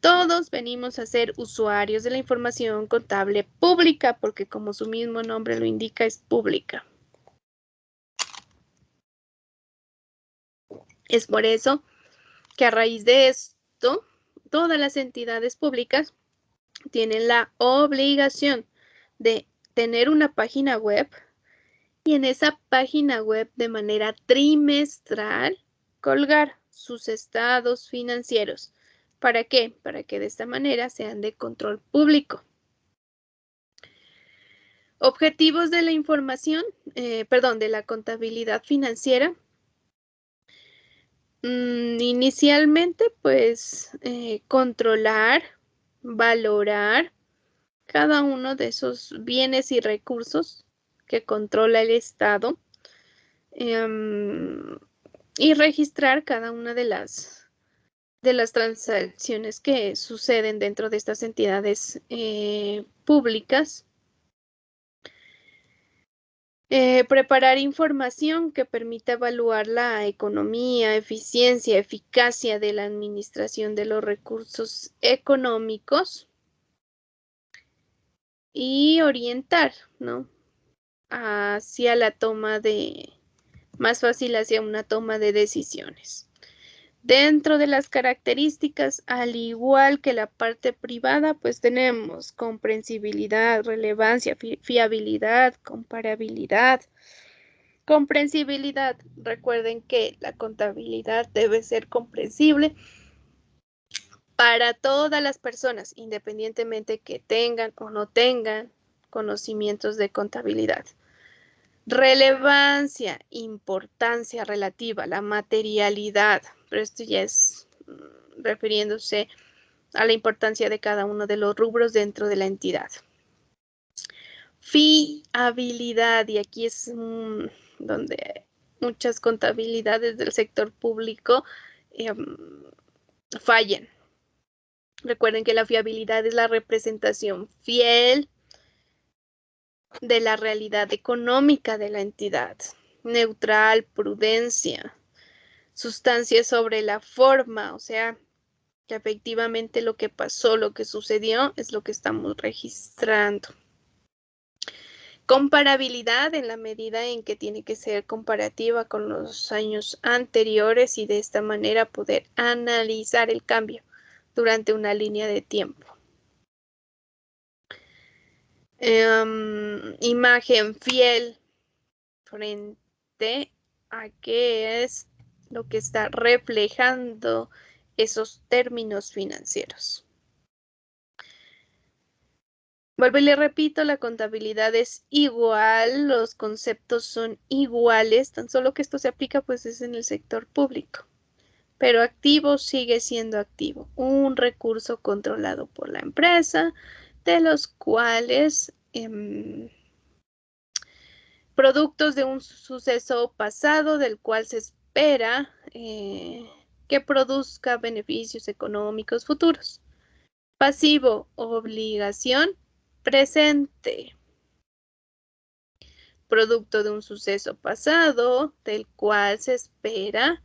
Todos venimos a ser usuarios de la información contable pública, porque como su mismo nombre lo indica, es pública. Es por eso que a raíz de esto, todas las entidades públicas tienen la obligación de tener una página web y en esa página web de manera trimestral colgar sus estados financieros. ¿Para qué? Para que de esta manera sean de control público. Objetivos de la información, de la contabilidad financiera. Inicialmente, pues, controlar, valorar cada uno de esos bienes y recursos que controla el Estado y registrar cada una de las transacciones que suceden dentro de estas entidades públicas. Preparar información que permita evaluar la economía, eficiencia, eficacia de la administración de los recursos económicos y orientar, ¿no? Hacia la toma más fácil hacia una toma de decisiones. Dentro de las características, al igual que la parte privada, pues tenemos comprensibilidad, relevancia, fiabilidad, comparabilidad. Comprensibilidad. Recuerden que la contabilidad debe ser comprensible para todas las personas, independientemente que tengan o no tengan conocimientos de contabilidad. Relevancia, importancia relativa, la materialidad, pero esto ya es refiriéndose a la importancia de cada uno de los rubros dentro de la entidad. Fiabilidad, y aquí es donde muchas contabilidades del sector público fallan. Recuerden que la fiabilidad es la representación fiel de la realidad económica de la entidad. Neutral, prudencia, sustancia sobre la forma, o sea, que efectivamente lo que pasó, lo que sucedió, es lo que estamos registrando. Comparabilidad en la medida en que tiene que ser comparativa con los años anteriores y de esta manera poder analizar el cambio durante una línea de tiempo. Imagen fiel frente a qué es lo que está reflejando esos términos financieros. Vuelvo y le repito, la contabilidad es igual, los conceptos son iguales, tan solo que esto se aplica pues es en el sector público. Pero activo sigue siendo activo, un recurso controlado por la empresa, de los cuales productos de un suceso pasado del cual se espera que produzca beneficios económicos futuros. Pasivo, obligación presente. Producto de un suceso pasado del cual se espera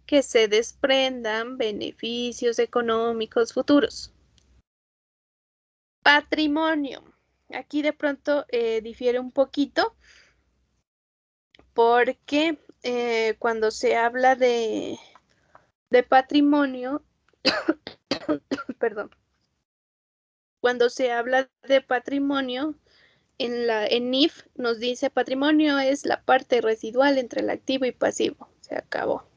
que se desprendan beneficios económicos futuros. Patrimonio. Aquí de pronto difiere un poquito porque cuando se habla de patrimonio, perdón, cuando se habla de patrimonio, en NIF nos dice patrimonio es la parte residual entre el activo y pasivo. Se acabó.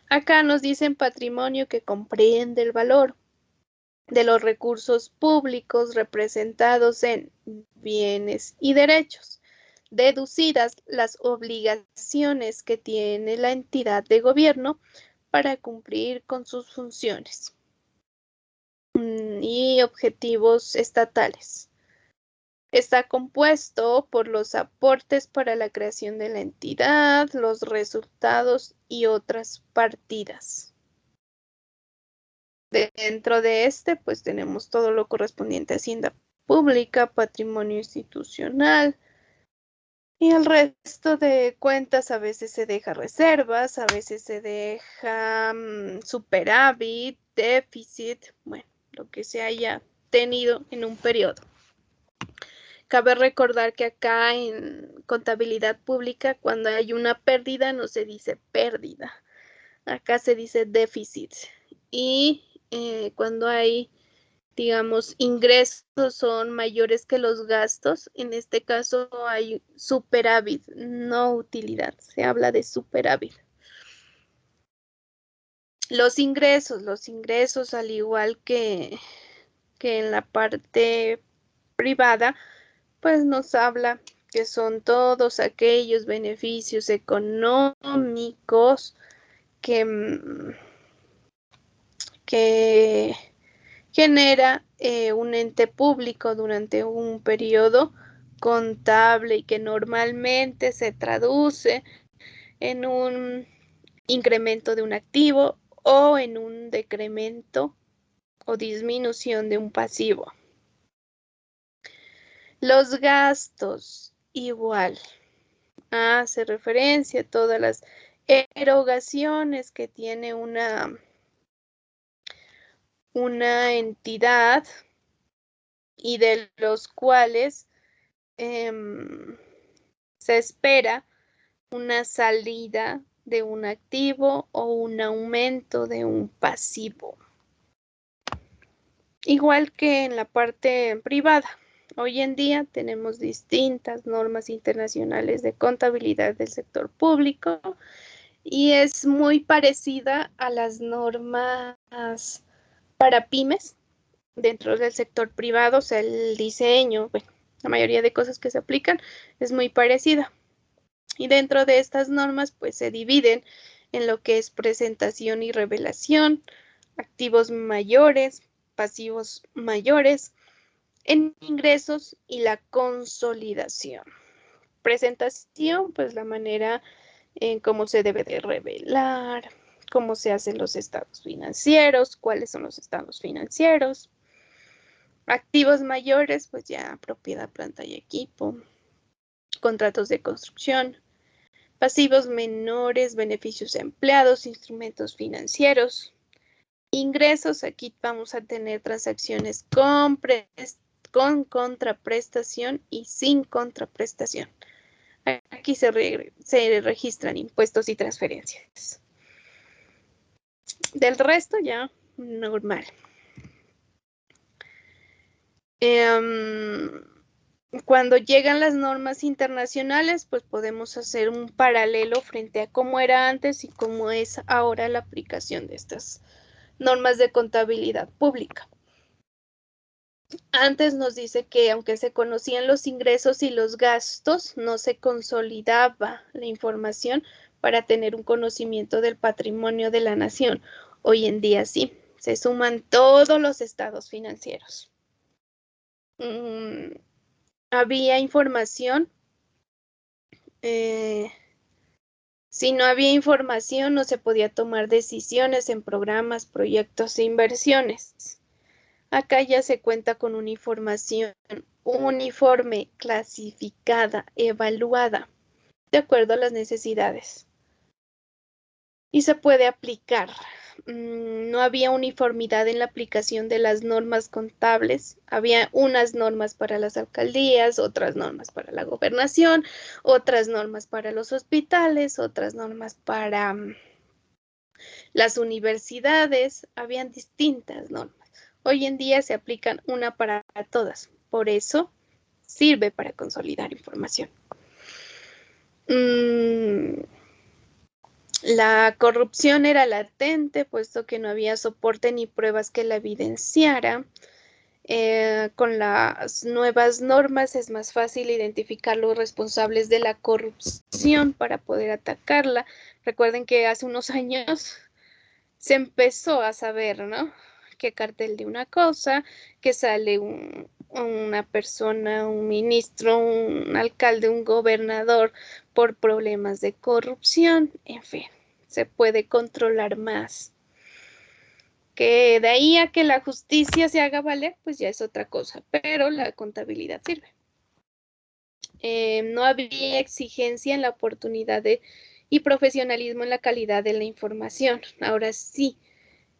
Acá nos dicen patrimonio que comprende el valor de los recursos públicos representados en bienes y derechos, deducidas las obligaciones que tiene la entidad de gobierno para cumplir con sus funciones y objetivos estatales. Está compuesto por los aportes para la creación de la entidad, los resultados y otras partidas. Dentro de este, pues tenemos todo lo correspondiente a hacienda pública, patrimonio institucional y el resto de cuentas. A veces se deja reservas, a veces se deja superávit, déficit, bueno, lo que se haya tenido en un periodo. Cabe recordar que acá en contabilidad pública, cuando hay una pérdida, no se dice pérdida, acá se dice déficit. Y cuando hay, digamos, ingresos son mayores que los gastos, en este caso hay superávit, no utilidad, se habla de superávit. Los ingresos al igual que en la parte privada, pues nos habla que son todos aquellos beneficios económicos que genera un ente público durante un periodo contable y que normalmente se traduce en un incremento de un activo o en un decremento o disminución de un pasivo. Los gastos, igual, hace referencia a todas las erogaciones que tiene una entidad y de los cuales se espera una salida de un activo o un aumento de un pasivo. Igual que en la parte privada. Hoy en día tenemos distintas normas internacionales de contabilidad del sector público y es muy parecida a las normas para pymes dentro del sector privado. O sea, el diseño, bueno, la mayoría de cosas que se aplican es muy parecida. Y dentro de estas normas, pues se dividen en lo que es presentación y revelación, activos mayores, pasivos mayores, en ingresos y la consolidación. Presentación, pues la manera en cómo se debe de revelar, cómo se hacen los estados financieros, cuáles son los estados financieros. Activos mayores, pues ya propiedad, planta y equipo, contratos de construcción. Pasivos menores, beneficios a empleados, instrumentos financieros. Ingresos, aquí vamos a tener transacciones con contraprestación y sin contraprestación. Aquí se registran impuestos y transferencias. Del resto ya normal. Cuando llegan las normas internacionales, pues podemos hacer un paralelo frente a cómo era antes y cómo es ahora la aplicación de estas normas de contabilidad pública. Antes nos dice que aunque se conocían los ingresos y los gastos, no se consolidaba la información para tener un conocimiento del patrimonio de la nación. Hoy en día sí, se suman todos los estados financieros. Había información. Si no había información, no se podía tomar decisiones en programas, proyectos e inversiones. Acá ya se cuenta con una información uniforme, clasificada, evaluada, de acuerdo a las necesidades. Y se puede aplicar. No había uniformidad en la aplicación de las normas contables. Había unas normas para las alcaldías, otras normas para la gobernación, otras normas para los hospitales, otras normas para las universidades. Habían distintas normas. Hoy en día se aplican una para todas. Por eso sirve para consolidar información. La corrupción era latente, puesto que no había soporte ni pruebas que la evidenciara. Con las nuevas normas es más fácil identificar los responsables de la corrupción para poder atacarla. Recuerden que hace unos años se empezó a saber, ¿no? Que cartel de una cosa, que sale una persona, un ministro, un alcalde, un gobernador por problemas de corrupción, en fin, se puede controlar más. Que de ahí a que la justicia se haga valer, pues ya es otra cosa, pero la contabilidad sirve. No había exigencia en la oportunidad y profesionalismo en la calidad de la información. Ahora sí,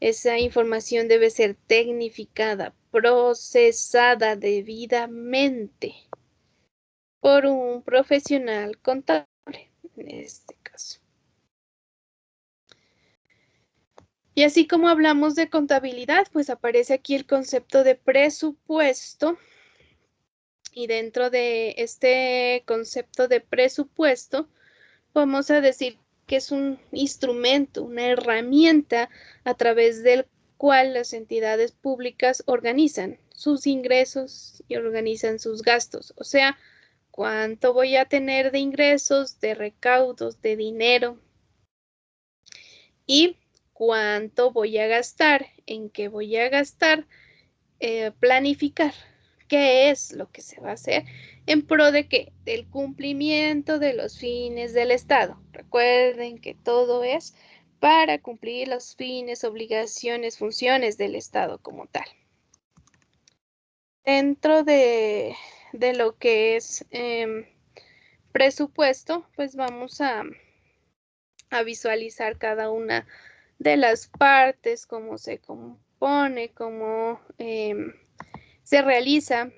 esa información debe ser tecnificada, procesada debidamente por un profesional contable, en este caso. Y así como hablamos de contabilidad, pues aparece aquí el concepto de presupuesto. Y dentro de este concepto de presupuesto, vamos a decir que es un instrumento, una herramienta a través del cual las entidades públicas organizan sus ingresos y organizan sus gastos. O sea, cuánto voy a tener de ingresos, de recaudos, de dinero y cuánto voy a gastar, en qué voy a gastar, planificar qué es lo que se va a hacer en pro de qué, del cumplimiento de los fines del Estado. Recuerden que todo es para cumplir los fines, obligaciones, funciones del Estado como tal. Dentro de lo que es presupuesto, pues vamos a visualizar cada una de las partes, cómo se compone, cómo se realiza.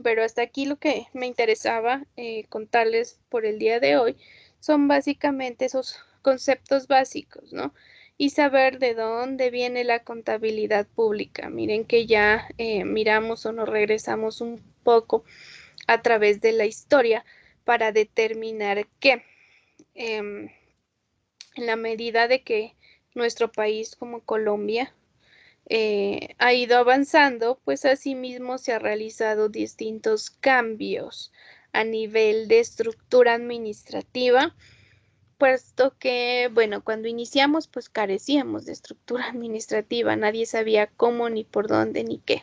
Pero hasta aquí lo que me interesaba contarles por el día de hoy son básicamente esos conceptos básicos, ¿no? Y saber de dónde viene la contabilidad pública. Miren que ya miramos o nos regresamos un poco a través de la historia para determinar que en la medida de que nuestro país como Colombia ha ido avanzando, pues asimismo se han realizado distintos cambios a nivel de estructura administrativa, puesto que, bueno, cuando iniciamos, pues carecíamos de estructura administrativa, nadie sabía cómo, ni por dónde, ni qué.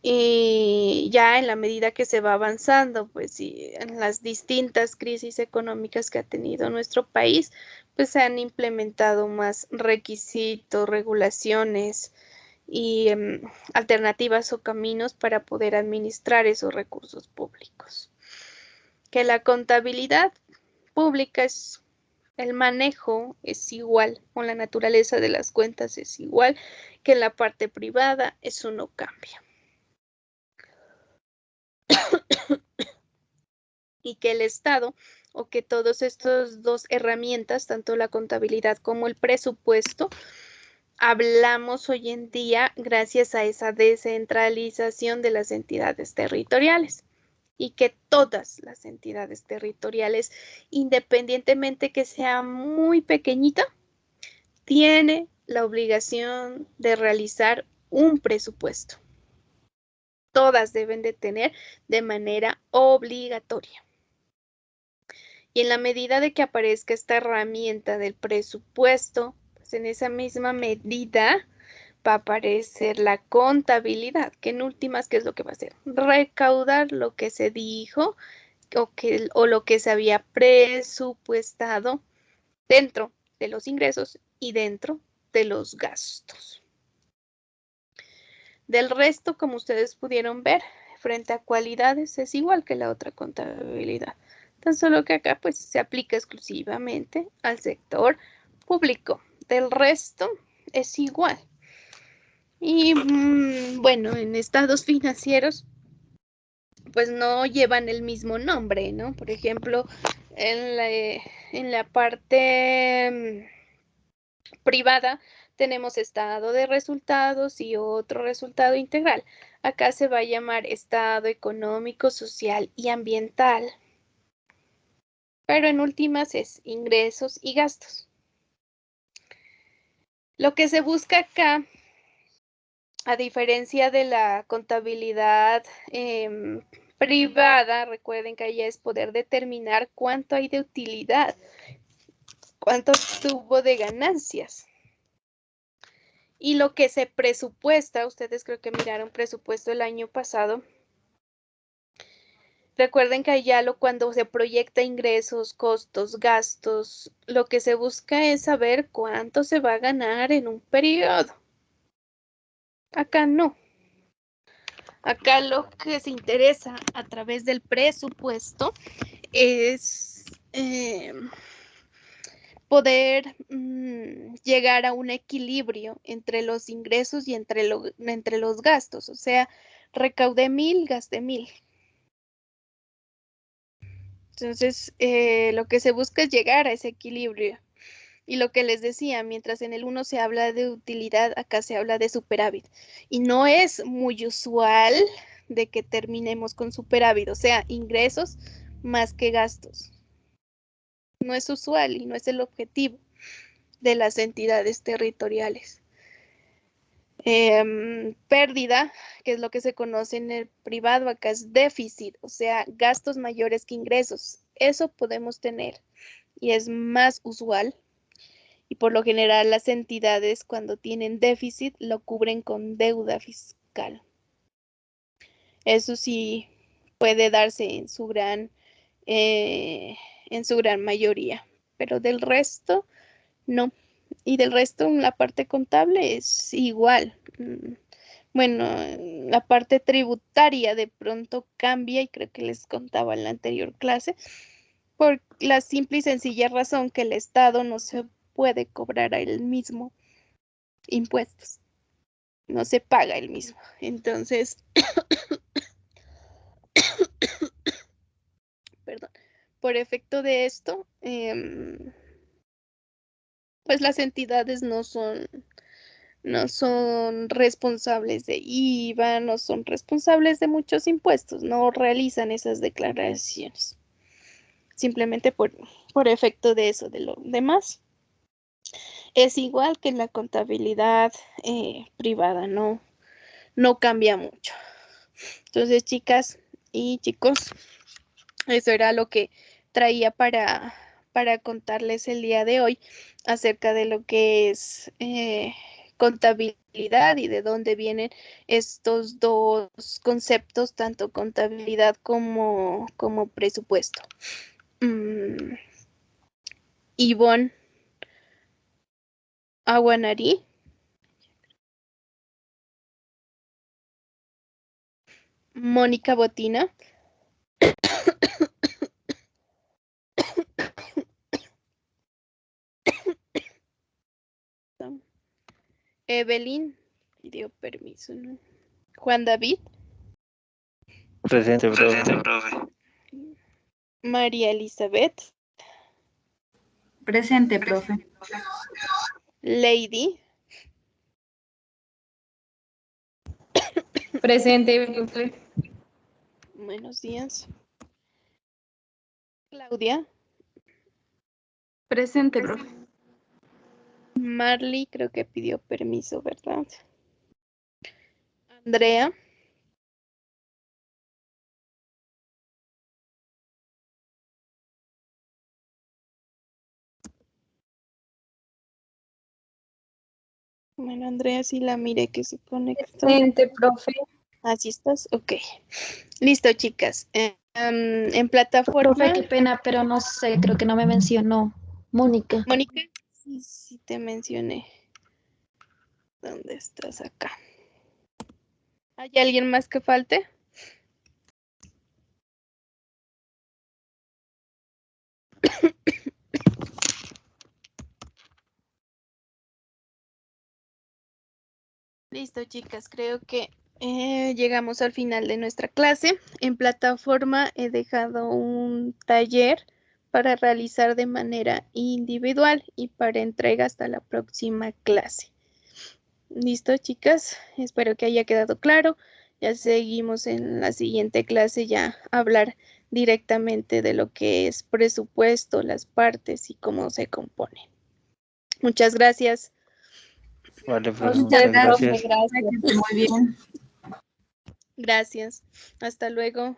Y ya en la medida que se va avanzando, pues y en las distintas crisis económicas que ha tenido nuestro país, pues se han implementado más requisitos, regulaciones y alternativas o caminos para poder administrar esos recursos públicos. Que la contabilidad pública es el manejo es igual, o la naturaleza de las cuentas es igual que en la parte privada, eso no cambia. Y que el Estado o que todas estas dos herramientas, tanto la contabilidad como el presupuesto, hablamos hoy en día gracias a esa descentralización de las entidades territoriales y que todas las entidades territoriales, independientemente que sea muy pequeñita, tiene la obligación de realizar un presupuesto. Todas deben de tener de manera obligatoria. Y en la medida de que aparezca esta herramienta del presupuesto, pues en esa misma medida va a aparecer la contabilidad, que en últimas, ¿qué es lo que va a hacer? Recaudar lo que se dijo o lo que se había presupuestado dentro de los ingresos y dentro de los gastos. Del resto, como ustedes pudieron ver, frente a cualidades es igual que la otra contabilidad. Tan solo que acá pues se aplica exclusivamente al sector público. Del resto es igual. Y bueno, en estados financieros pues no llevan el mismo nombre, ¿no? Por ejemplo, en la parte privada tenemos estado de resultados y otro resultado integral. Acá se va a llamar estado económico, social y ambiental. Pero en últimas es ingresos y gastos. Lo que se busca acá, a diferencia de la contabilidad privada, recuerden que allá es poder determinar cuánto hay de utilidad, cuánto tuvo de ganancias. Y lo que se presupuesta, ustedes creo que miraron presupuesto el año pasado. Recuerden que allá cuando se proyecta ingresos, costos, gastos, lo que se busca es saber cuánto se va a ganar en un periodo. Acá no. Acá lo que se interesa a través del presupuesto es poder llegar a un equilibrio entre los ingresos y entre los gastos. O sea, recaudé 1000, gasté 1000. Entonces, lo que se busca es llegar a ese equilibrio. Y lo que les decía, mientras en el uno se habla de utilidad, acá se habla de superávit. Y no es muy usual de que terminemos con superávit, o sea, ingresos más que gastos. No es usual y no es el objetivo de las entidades territoriales. Pérdida, que es lo que se conoce en el privado, acá es déficit, o sea, gastos mayores que ingresos. Eso podemos tener y es más usual. Y por lo general las entidades cuando tienen déficit lo cubren con deuda fiscal. Eso sí puede darse en su gran mayoría, pero del resto no. Y del resto en la parte contable es igual. Bueno, la parte tributaria de pronto cambia y creo que les contaba en la anterior clase por la simple y sencilla razón que el Estado no se puede cobrar a él mismo impuestos, no se paga él mismo. Entonces, perdón, por efecto de esto, pues las entidades no son responsables de IVA, no son responsables de muchos impuestos, no realizan esas declaraciones. Simplemente por efecto de eso, de lo demás. Es igual que en la contabilidad privada, no cambia mucho. Entonces, chicas y chicos, eso era lo que traía para contarles el día de hoy acerca de lo que es contabilidad y de dónde vienen estos dos conceptos, tanto contabilidad como presupuesto. Ivonne Aguanari. Mónica Botina. Evelyn, pidió permiso, ¿no? Juan David. Presente, profe. María Elizabeth. Presente, profe. Lady. Presente, profe. Buenos días. Claudia. Presente, profe. Marley creo que pidió permiso, ¿verdad? Andrea. Bueno, Andrea, sí la miré que se conectó. Presente, profe. Así estás, ok. Listo, chicas. En Profe, plataforma. qué pena, pero no sé, creo que no me mencionó. Mónica. Mónica, sí, sí te mencioné. ¿Dónde estás acá? ¿Hay alguien más que falte? Listo, chicas, creo que llegamos al final de nuestra clase. En plataforma he dejado un taller para realizar de manera individual y para entrega hasta la próxima clase. Listo, chicas, espero que haya quedado claro. Ya seguimos en la siguiente clase ya a hablar directamente de lo que es presupuesto, las partes y cómo se compone. Muchas gracias. Vale, A profe, usted, muchas profe, gracias. gracias. Muy bien. Gracias. Hasta luego.